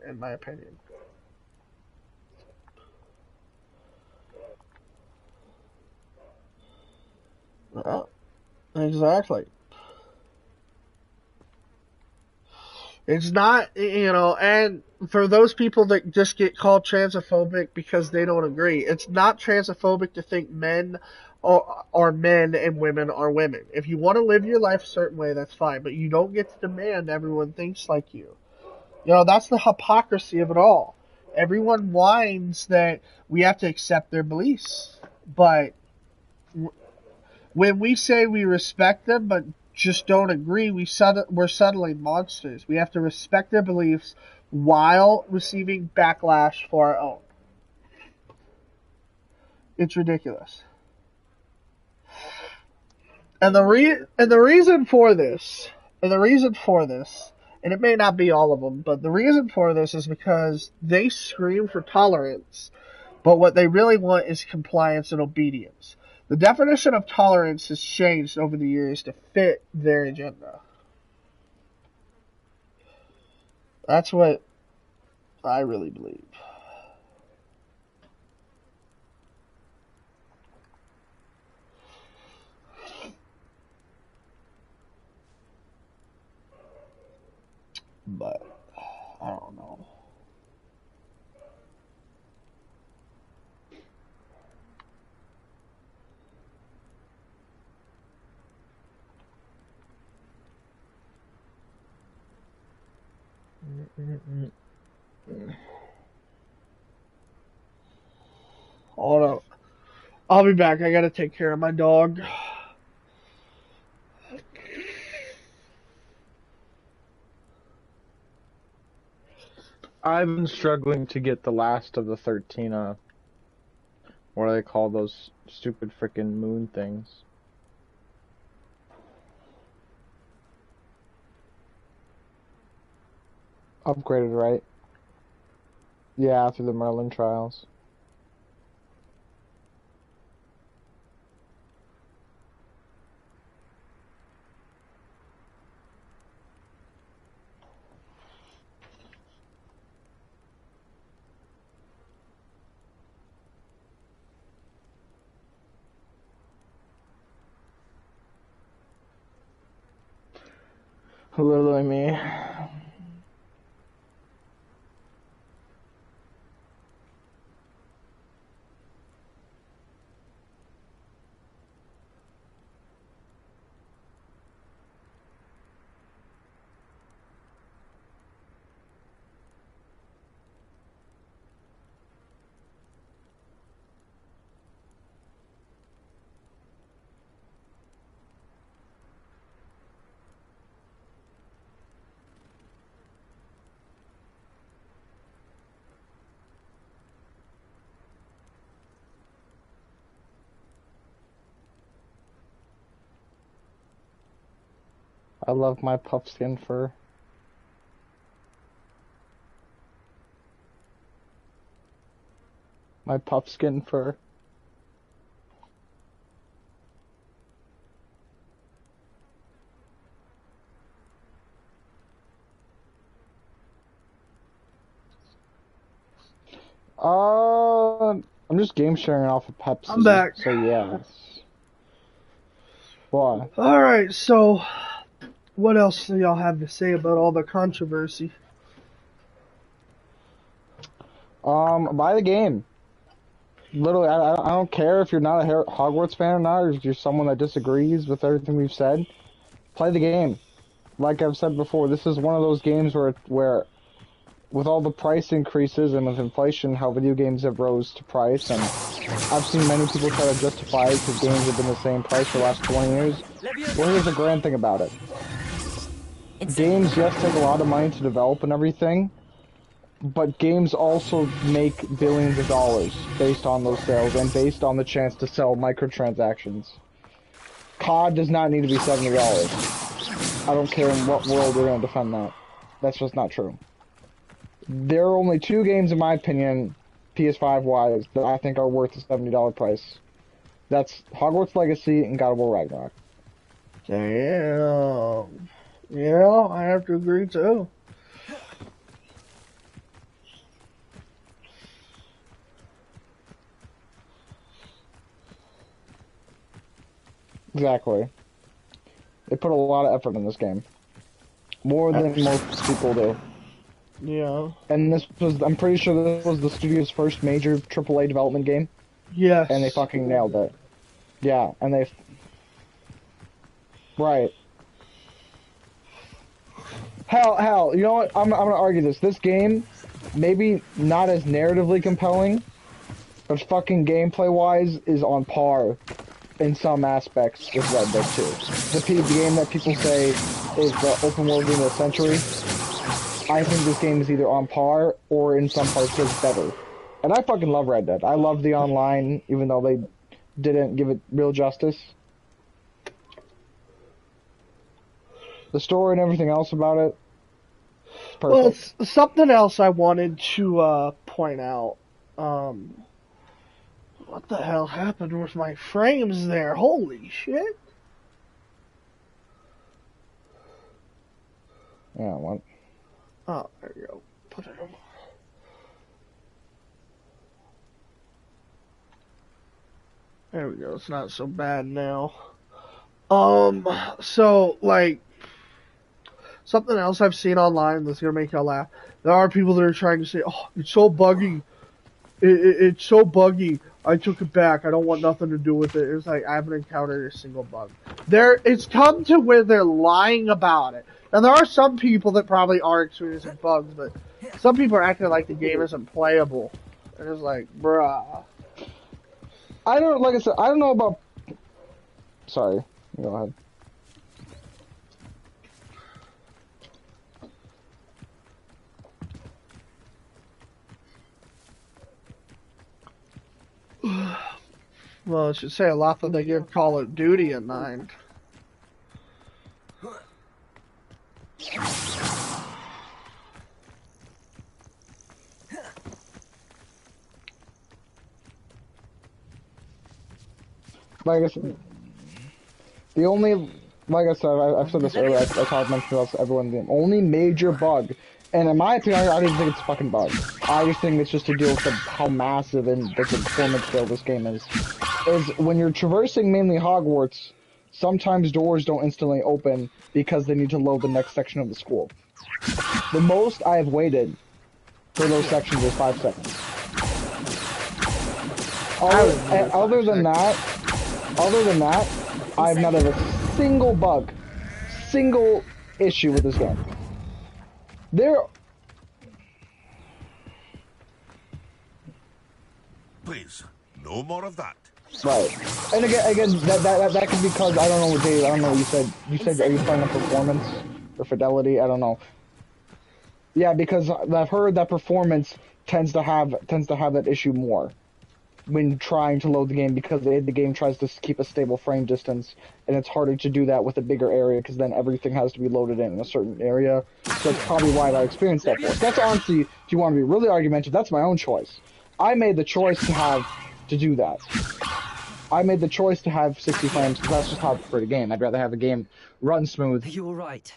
in my opinion. Yeah, exactly. It's not, you know, and for those people that just get called transphobic because they don't agree, it's not transphobic to think men are men and women are women. If you want to live your life a certain way, that's fine, but you don't get to demand everyone thinks like you. You know, that's the hypocrisy of it all. Everyone whines that we have to accept their beliefs, but when we say we respect them but just don't agree, we're suddenly monsters. We have to respect their beliefs while receiving backlash for our own. It's ridiculous. And the reason for this, and it may not be all of them, but the reason for this is because they scream for tolerance, but what they really want is compliance and obedience. The definition of tolerance has changed over the years to fit their agenda. That's what I really believe. But I don't know. Hold on. I'll be back. I gotta take care of my dog. I've been struggling to get the last of the 13, what do they call those stupid frickin' moon things? Upgraded, right? Yeah, through the Merlin trials. Literally me. I love my puffskin fur. My puffskin fur. I'm just game sharing off of Pepsi. I'm back. So yes. Why? Alright, so what else do y'all have to say about all the controversy? Buy the game. Literally, I don't care if you're not a Hogwarts fan or not, or if you're someone that disagrees with everything we've said. Play the game. Like I've said before, this is one of those games where with all the price increases and with inflation, how video games have rose to price, and I've seen many people try to justify it because games have been the same price for the last 20 years. Well, here's the grand thing about it. Games, yes, take a lot of money to develop and everything, but games also make billions of dollars based on those sales and based on the chance to sell microtransactions. COD does not need to be $70. I don't care in what world you're going to defend that. That's just not true. There are only two games, in my opinion, PS5-wise, that I think are worth the $70 price. That's Hogwarts Legacy and God of War Ragnarok. Damn. Yeah, I have to agree too. Exactly. They put a lot of effort in this game. More than most people do. Yeah. And this was, I'm pretty sure this was the studio's first major AAA development game. Yes. And they fucking nailed it. Yeah, and they... Right. Hell, you know what? I'm gonna argue this. This game, maybe not as narratively compelling, but fucking gameplay-wise is on par in some aspects with Red Dead 2. The game that people say is the open world game of the century, I think this game is either on par or in some parts gets better. And I fucking love Red Dead. I love the online, even though they didn't give it real justice. The story and everything else about it, it's perfect. Well, something else I wanted to point out. What the hell happened with my frames there? Holy shit! Yeah, what? Oh, there you go. Put it on. There we go. It's not so bad now. So, like, something else I've seen online that's gonna make y'all laugh. There are people that are trying to say, "Oh, it's so buggy. It's so buggy. I took it back. I don't want nothing to do with it." It's like I haven't encountered a single bug. It's come to where they're lying about it. Now there are some people that probably are experiencing bugs, but some people are acting like the game isn't playable. And it's like, bruh. Like I said, I don't know about. Sorry, go ahead. Well, it should say a lot that they give Call of Duty a 9. Like I said, the only, like I said, I've said this earlier, I talked mentioned about everyone, the only major bug, and in my opinion, I don't even think it's a fucking bug. I just think it's just to deal with how massive and the performance scale this game is when you're traversing mainly Hogwarts, sometimes doors don't instantly open because they need to load the next section of the school. The most I have waited for those sections is 5 seconds. Other than that, I've not had a single issue with this game. Please, no more of that. Right. And again, that could be because I don't know what Dave. I don't know what you said. You said are you playing on performance or fidelity? I don't know. Yeah, because I've heard that performance tends to have that issue more when trying to load the game because the game tries to keep a stable frame distance, and it's harder to do that with a bigger area because then everything has to be loaded in a certain area. So that's probably why I experienced that force. That's honestly, if you want to be really argumentative, that's my own choice. I made the choice to do that. I made the choice to have 60 frames because that's just how I prefer the game. I'd rather have the game run smooth. Are you all right?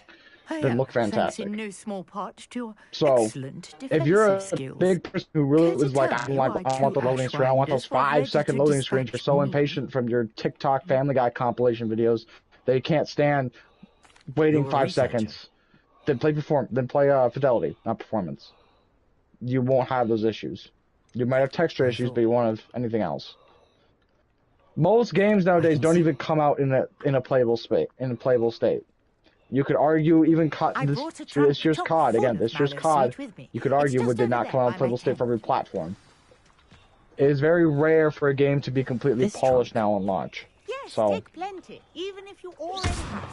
Than look fantastic. In no small part to your so, excellent if you're a skills. big person who really was like, I want the loading screen, I want those 5-second loading screens, you're so impatient from your TikTok Family Guy compilation videos that you can't stand waiting 5 seconds, then play fidelity, not performance. You won't have those issues. You might have texture issues, but you won't have anything else. Most games nowadays don't even come out in a playable state. You could argue even this year's COD again. This year's COD, you could argue did not come out in playable state for every platform. It is very rare for a game to be completely polished now on launch. Yes, so take plenty, even if you already have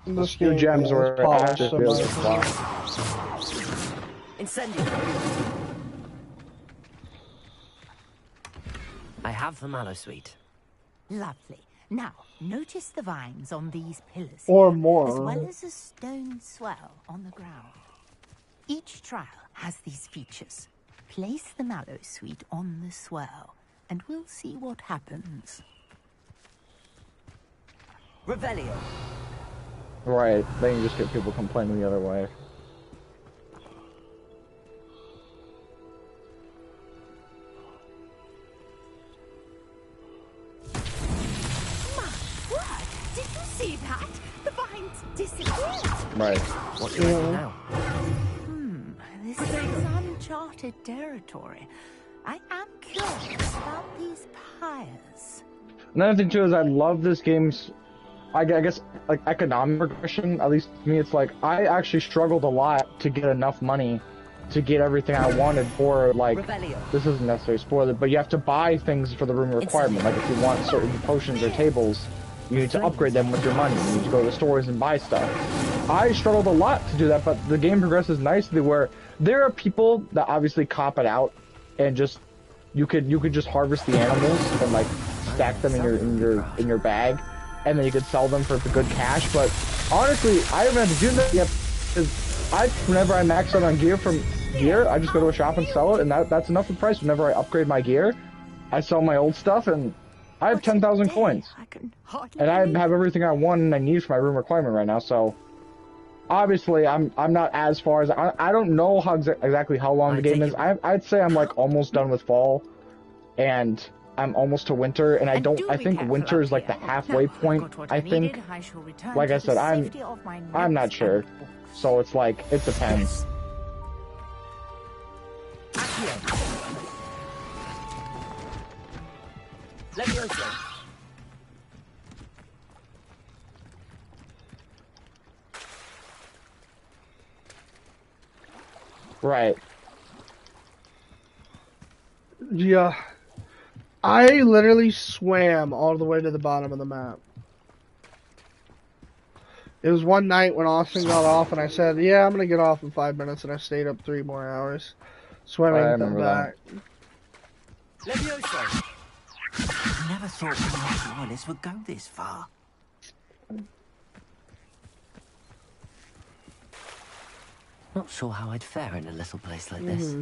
some. the few gems were polished. Incendio. I have the Mallow Suite. Lovely. Now, notice the vines on these pillars. Or here, more. as well as a stone swell on the ground. Each trial has these features. Place the Mallow Suite on the swell, and we'll see what happens. Revelio. Right, then you just get people complaining the other way. See that? The vines disappeared. Right. What do you reckon now? This is uncharted territory. I am curious about these pyres. Another thing too is I love this game's I guess like economic progression. At least to me, it's like I actually struggled a lot to get enough money to get everything I wanted for like. Revelio. This isn't necessarily spoiler, but you have to buy things for the room requirement. Like if you want certain potions or tables, you need to upgrade them with your money. You need to go to the stores and buy stuff. I struggled a lot to do that, but the game progresses nicely where there are people that obviously cop it out and just you could just harvest the animals and like stack them in your bag, and then you could sell them for good cash. But honestly, I haven't had to do that yet because whenever I max out on gear, I just go to a shop and sell it, and that's enough of price. Whenever I upgrade my gear, I sell my old stuff, and I have 10,000 coins, and I have everything I want and I need for my room requirement right now. So obviously, I'm not as far as I don't know exactly how long the game is. I'd say I'm like almost done with fall, and I'm almost to winter, and I think winter is like the halfway point. I think, like I said, I'm not sure, so it's like it depends. Right. Yeah. I literally swam all the way to the bottom of the map. It was one night when Austin got off, and I said, yeah, I'm going to get off in 5 minutes, and I stayed up 3 more hours. Swimming and come back. I never thought the wireless would go this far. Not sure how I'd fare in a little place like this.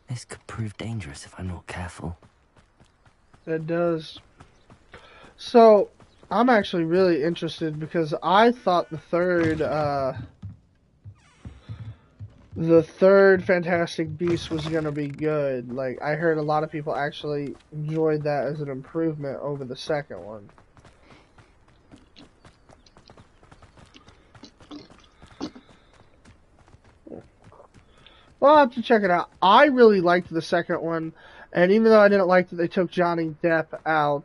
This could prove dangerous if I'm not careful. It does. So, I'm actually really interested because I thought the third Fantastic Beast was gonna be good. Like, I heard a lot of people actually enjoyed that as an improvement over the second one. Well, I'll have to check it out. I really liked the second one, and even though I didn't like that they took Johnny Depp out,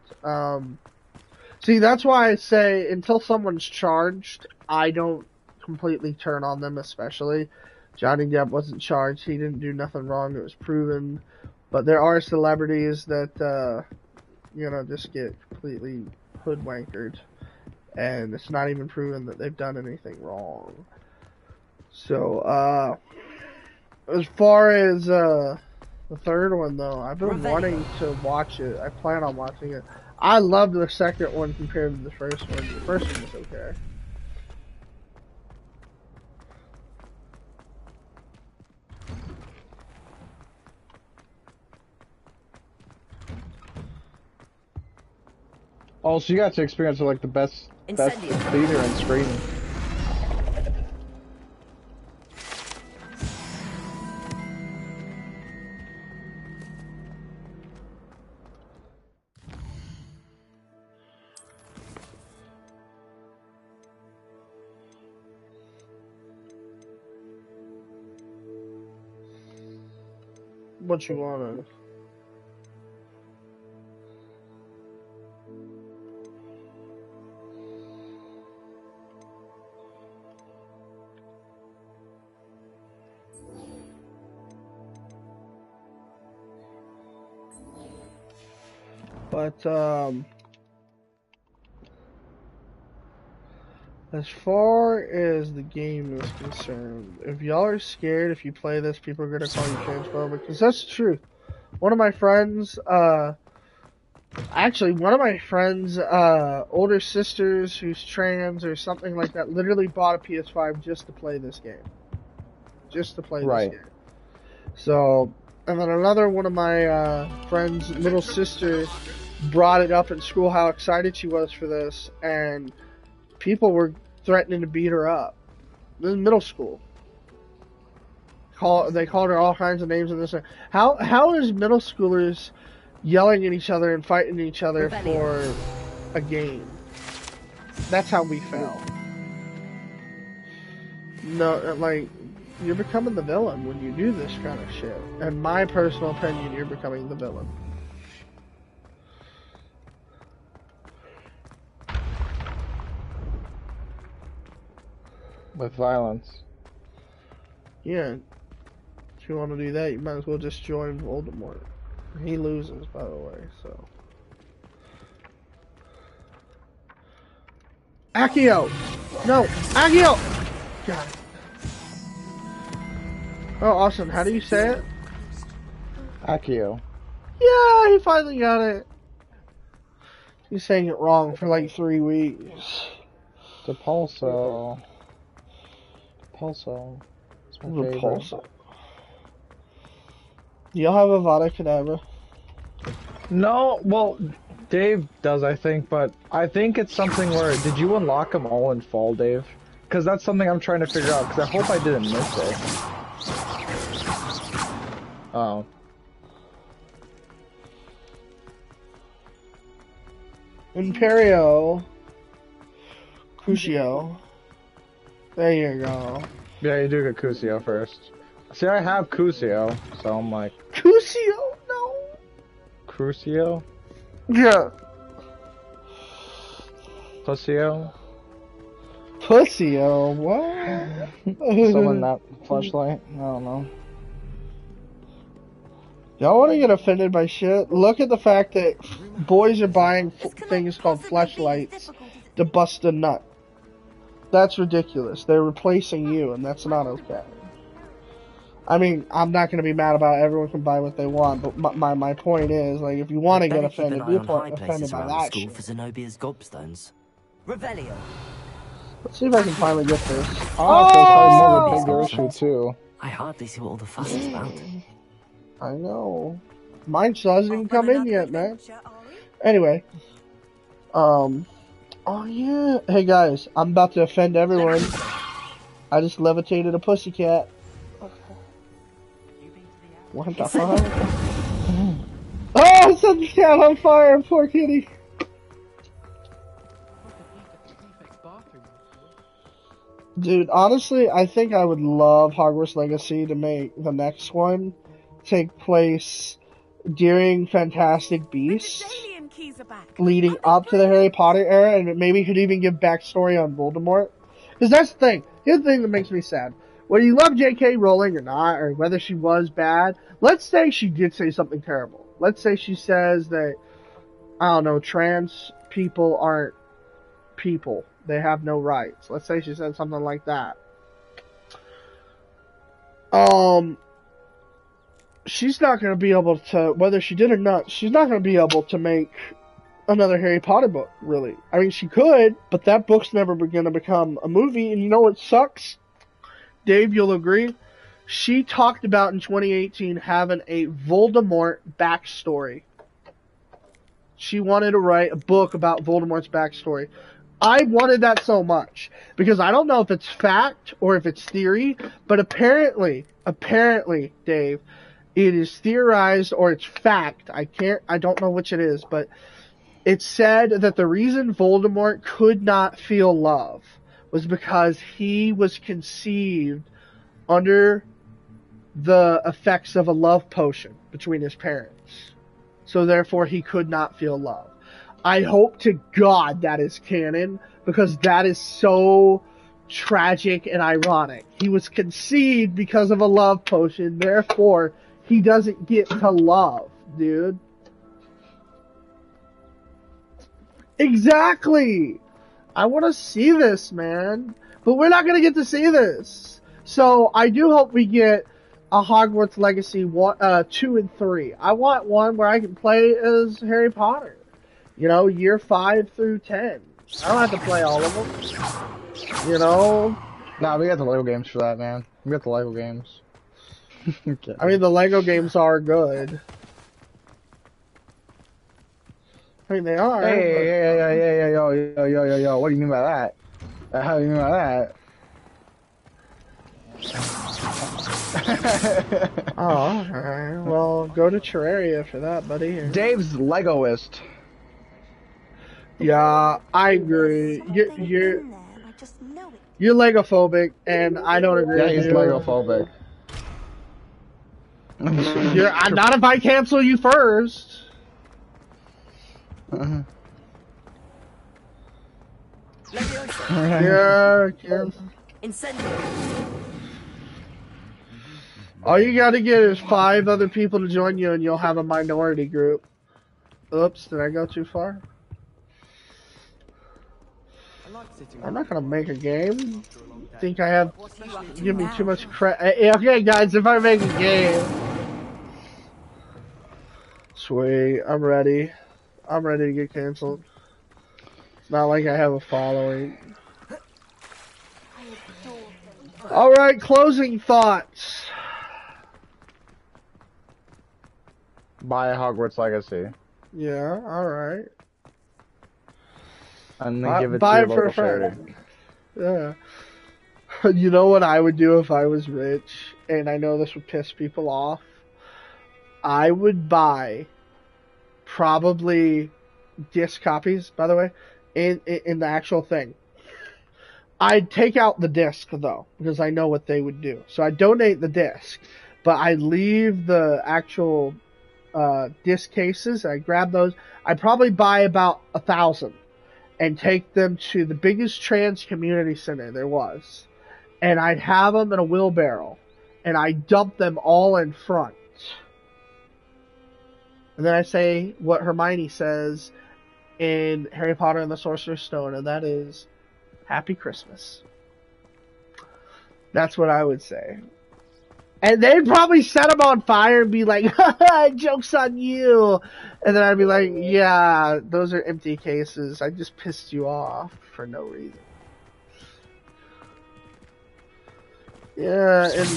see, that's why I say until someone's charged, I don't completely turn on them, especially. Johnny Depp wasn't charged. He didn't do nothing wrong. It was proven. But there are celebrities that, just get completely hoodwankered. And it's not even proven that they've done anything wrong. So, as far as the third one, though, I've been wanting to watch it. I plan on watching it. I loved the second one compared to the first one. The first one was okay. Oh, so you got to experience like the best theater and screen. What you wanna? But as far as the game is concerned, if y'all are scared, if you play this, people are gonna call you transphobic, because that's the truth. One of my friends, one of my friends' older sisters who's trans or something like that, literally bought a PS5 just to play this game. Just to play this game. So, and then another one of my friend's little sister brought it up in school how excited she was for this, and people were threatening to beat her up. This is middle school. They called her all kinds of names in this. How is middle schoolers yelling at each other and fighting each other for a game? That's how we felt. No, like, you're becoming the villain when you do this kind of shit. In my personal opinion, you're becoming the villain. With violence. Yeah. If you want to do that, you might as well just join Voldemort. He loses, by the way, so. Accio! No! Accio! God. Oh, awesome. How do you say it? Accio. Yeah, he finally got it. He's saying it wrong for like 3 weeks. Depulso. Depulso. It's my favorite. Repulsive. Do y'all have Avada Kedavra? No, well, Dave does, I think, but I think it's something where, did you unlock them all in fall, Dave? Because that's something I'm trying to figure out, because I hope I didn't miss it. Oh. Imperio. Crucio. There you go. Yeah, you do get Cusio first. See, I have Cusio, so I'm like... Crucio? No. Crucio? Yeah. Pussio? Pussio? What? Someone not flashlight? I don't know. Y'all want to get offended by shit? Look at the fact that boys are buying things called flashlights to bust a nut. That's ridiculous. They're replacing you, and that's not okay. I mean, I'm not going to be mad about it. Everyone can buy what they want, but my point is, like, if you want to get offended, be offended by that shit. For Zenobia's gobstones. Revelio. Let's see if I can finally get this. Oh, that's probably more of a bigger issue, too. I hardly see what all the fuss is about. I know. Mine still hasn't even come in yet, man. Anyway. Oh yeah. Hey guys, I'm about to offend everyone. I just levitated a pussycat. What the fuck? Oh, I set the cat on fire, poor kitty. Dude, honestly, I think I would love Hogwarts Legacy to make the next one take place during Fantastic Beasts, leading up to the Harry Potter era, and maybe could even give backstory on Voldemort. Because that's the thing. Here's the thing that makes me sad. Whether you love J.K. Rowling or not, or whether she was bad, let's say she did say something terrible. Let's say she says that, I don't know, trans people aren't people. They have no rights. Let's say she said something like that. She's not going to be able to, whether she did or not, she's not going to be able to make another Harry Potter book, really. I mean, she could, but that book's never going to become a movie, and you know what sucks? Dave, you'll agree? She talked about in 2018 having a Voldemort backstory. She wanted to write a book about Voldemort's backstory. I wanted that so much, because I don't know if it's fact or if it's theory, but apparently, Dave, it is theorized or it's fact. I don't know which it is, but it said that the reason Voldemort could not feel love was because he was conceived under the effects of a love potion between his parents. So therefore he could not feel love. I hope to God that is canon, because that is so tragic and ironic. He was conceived because of a love potion, therefore he doesn't get to love, dude. Exactly! I want to see this, man. But we're not going to get to see this. So I do hope we get a Hogwarts Legacy 2 and 3. I want one where I can play as Harry Potter. You know, year 5 through 10. I don't have to play all of them. You know? Nah, we got the Lego games for that, man. We got the Lego games. Okay. I mean, the Lego games are good. I mean, they are. Hey, yo. What do you mean by that? How do you mean by that? Oh, okay. Well, go to Terraria for that, buddy. Dave's Legoist. Yeah, I agree. You're legophobic, and I don't agree Yeah, with he's you. legophobic. Not if I cancel you first. Yeah, Incendio. all you gotta get is 5 other people to join you, and you'll have a minority group. Oops, did I go too far? I'm not gonna make a game. Think I have? Give me too much credit. Okay, guys, if I make a game, sweet, I'm ready. I'm ready to get canceled. It's not like I have a following. All right, closing thoughts. Buy Hogwarts Legacy. Yeah, all right. And then give it to Buy your it for local a friend. charity. Yeah. You know what I would do if I was rich, and I know this would piss people off? I would buy probably disc copies, by the way, in the actual thing. I'd take out the disc, though, because I know what they would do. So I donate the disc, but I leave the actual disc cases. I grab those. I'd probably buy about 1,000 and take them to the biggest trans community center there was. And I'd have them in a wheelbarrow, and I'd dump them all in front. And then I say what Hermione says in Harry Potter and the Sorcerer's Stone, and that is, Happy Christmas. That's what I would say. And they'd probably set them on fire and be like, haha, joke's on you. And then I'd be like, yeah, those are empty cases. I just pissed you off for no reason. Yeah, and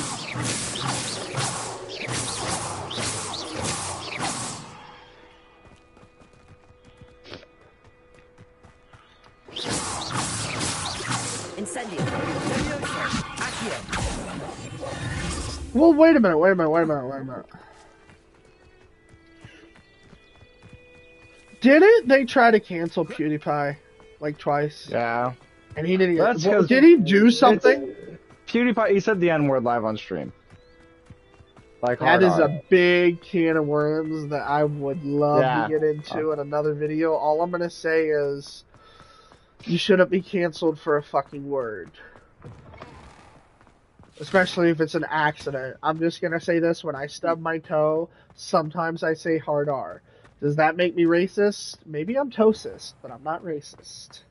Incendio. Accio. well, wait a minute. Didn't they try to cancel PewDiePie like twice? Yeah. And he didn't. That's Well, 'cause did he do something? PewDiePie, he said the N-word live on stream. Like, That hard is on. a big can of worms that I would love Yeah. to get into in another video. All I'm gonna say is, you shouldn't be canceled for a fucking word. Especially if it's an accident. I'm just gonna say this, when I stub my toe, sometimes I say hard R. Does that make me racist? Maybe I'm toecist, but I'm not racist.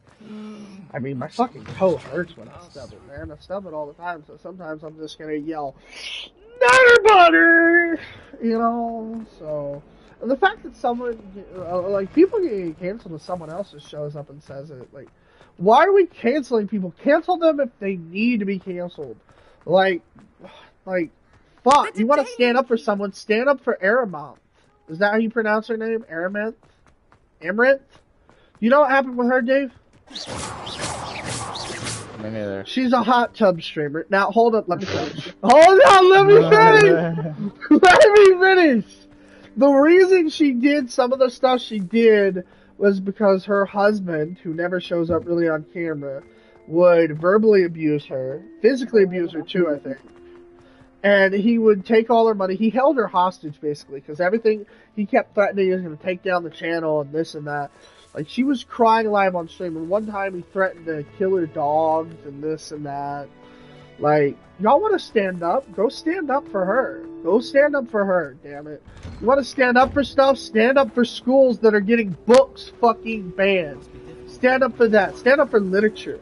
I mean, my fucking toe hurts when I stub it, man. I stub it all the time, so sometimes I'm just gonna yell, Nutter butter! You know, so... And the fact that someone, like, people get canceled if someone else just shows up and says it, like, why are we canceling people? Cancel them if they need to be canceled. Like, fuck, you want to stand up for someone, stand up for Aramonth. Is that how you pronounce her name? Aramonth? Amaranth? You know what happened with her, Dave? Me neither. She's a hot tub streamer. Now, hold up, let me finish. Hold on, let me finish! Let me finish! The reason she did some of the stuff she did was because her husband, who never shows up really on camera, would verbally abuse her, physically abuse her too, I think. And he would take all her money. He held her hostage, basically, because everything, he kept threatening he was going to take down the channel and this and that. Like, she was crying live on stream, and one time he threatened to kill her dogs and this and that. Like, y'all want to stand up? Go stand up for her. Go stand up for her, damn it. You want to stand up for stuff? Stand up for schools that are getting books fucking banned. Stand up for that. Stand up for literature.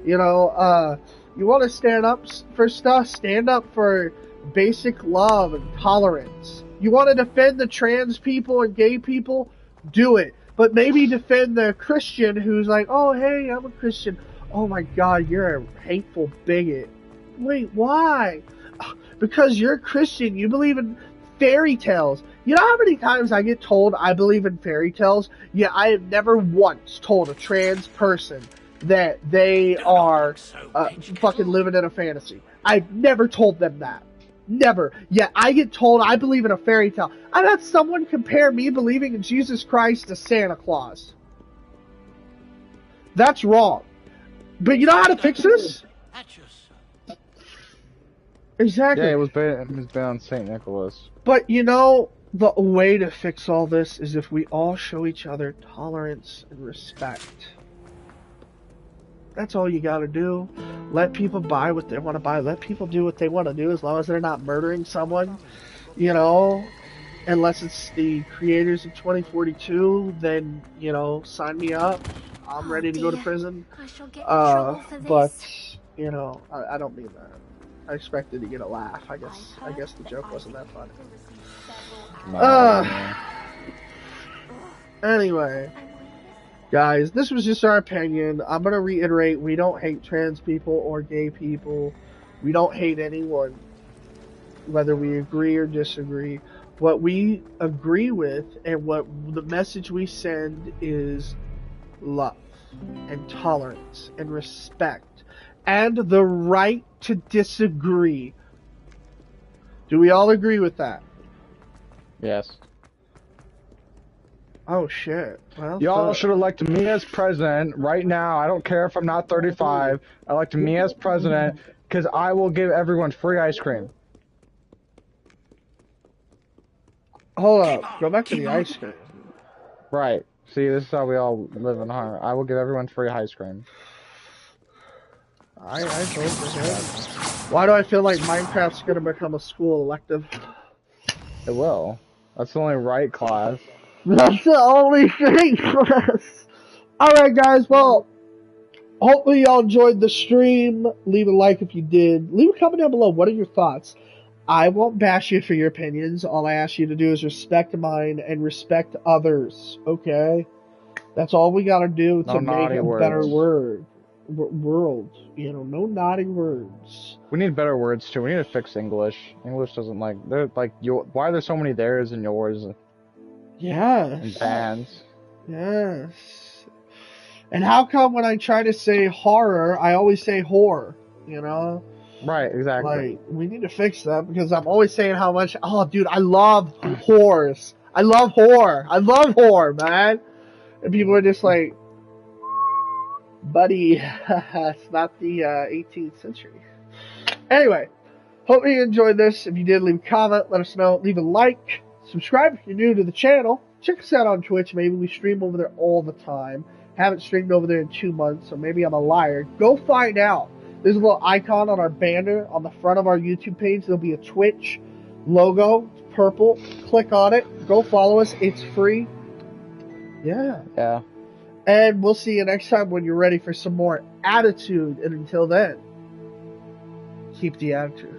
You know, you want to stand up for stuff? Stand up for basic love and tolerance. You want to defend the trans people and gay people? Do it. But maybe defend the Christian who's like, oh, hey, I'm a Christian. Oh my God, you're a hateful bigot. Wait, why? Because you're a Christian. You believe in fairy tales. You know how many times I get told I believe in fairy tales? Yeah, I have never once told a trans person that they are fucking living in a fantasy. I've never told them that. Never. Yet I get told I believe in a fairy tale. I've had someone compare me believing in Jesus Christ to Santa Claus. That's wrong. But you know how to fix this? Exactly. Yeah, it was based on Saint Nicholas. But you know, the way to fix all this is if we all show each other tolerance and respect. That's all you gotta do. Let people buy what they want to buy. Let people do what they want to do as long as they're not murdering someone. You know, unless it's the creators of 2042, then, you know, sign me up. I'm ready to go to prison. I shall get in trouble for But, this. you know, I don't mean that. I expected to get a laugh. I guess the joke wasn't that funny. Anyway, guys, this was just our opinion. I'm gonna reiterate: we don't hate trans people or gay people. We don't hate anyone, whether we agree or disagree. What we agree with and what the message we send is love and tolerance and respect and the right to disagree. Do we all agree with that? Yes. Oh shit. Well, Y'all should elect me as president right now. I don't care if I'm not 35. Elect me as president because I will give everyone free ice cream. Hold up. Go back to the ice cream. Right. See, this is how we all live in harmony. I will give everyone free ice cream. I vote for him. Why do I feel like Minecraft's gonna become a school elective? It will. That's the only right class. That's the only thing for us. Alright guys, well, hopefully y'all enjoyed the stream. Leave a like if you did. Leave a comment down below. What are your thoughts? I won't bash you for your opinions. All I ask you to do is respect mine and respect others, okay? That's all we gotta do to make a better world. You know, no naughty words. We need better words too. We need to fix English. English doesn't like. They're like why are there so many theirs and yours? Yes. And bands. Yes. And how come when I try to say horror, I always say whore? You know? Right, exactly. Like, we need to fix that because I'm always saying how much. Oh, dude, I love whores. I love whore. I love whore, man. And people are just like, buddy, it's not the 18th century. Anyway, hope you enjoyed this. If you did, leave a comment, let us know. Leave a like, subscribe if you're new to the channel. Check us out on Twitch. Maybe we stream over there all the time. Haven't streamed over there in 2 months, so maybe I'm a liar. Go find out. There's a little icon on our banner on the front of our YouTube page. There'll be a Twitch logo. It's purple. Click on it. Go follow us. It's free. Yeah. Yeah. And we'll see you next time when you're ready for some more attitude. And until then, keep the attitude.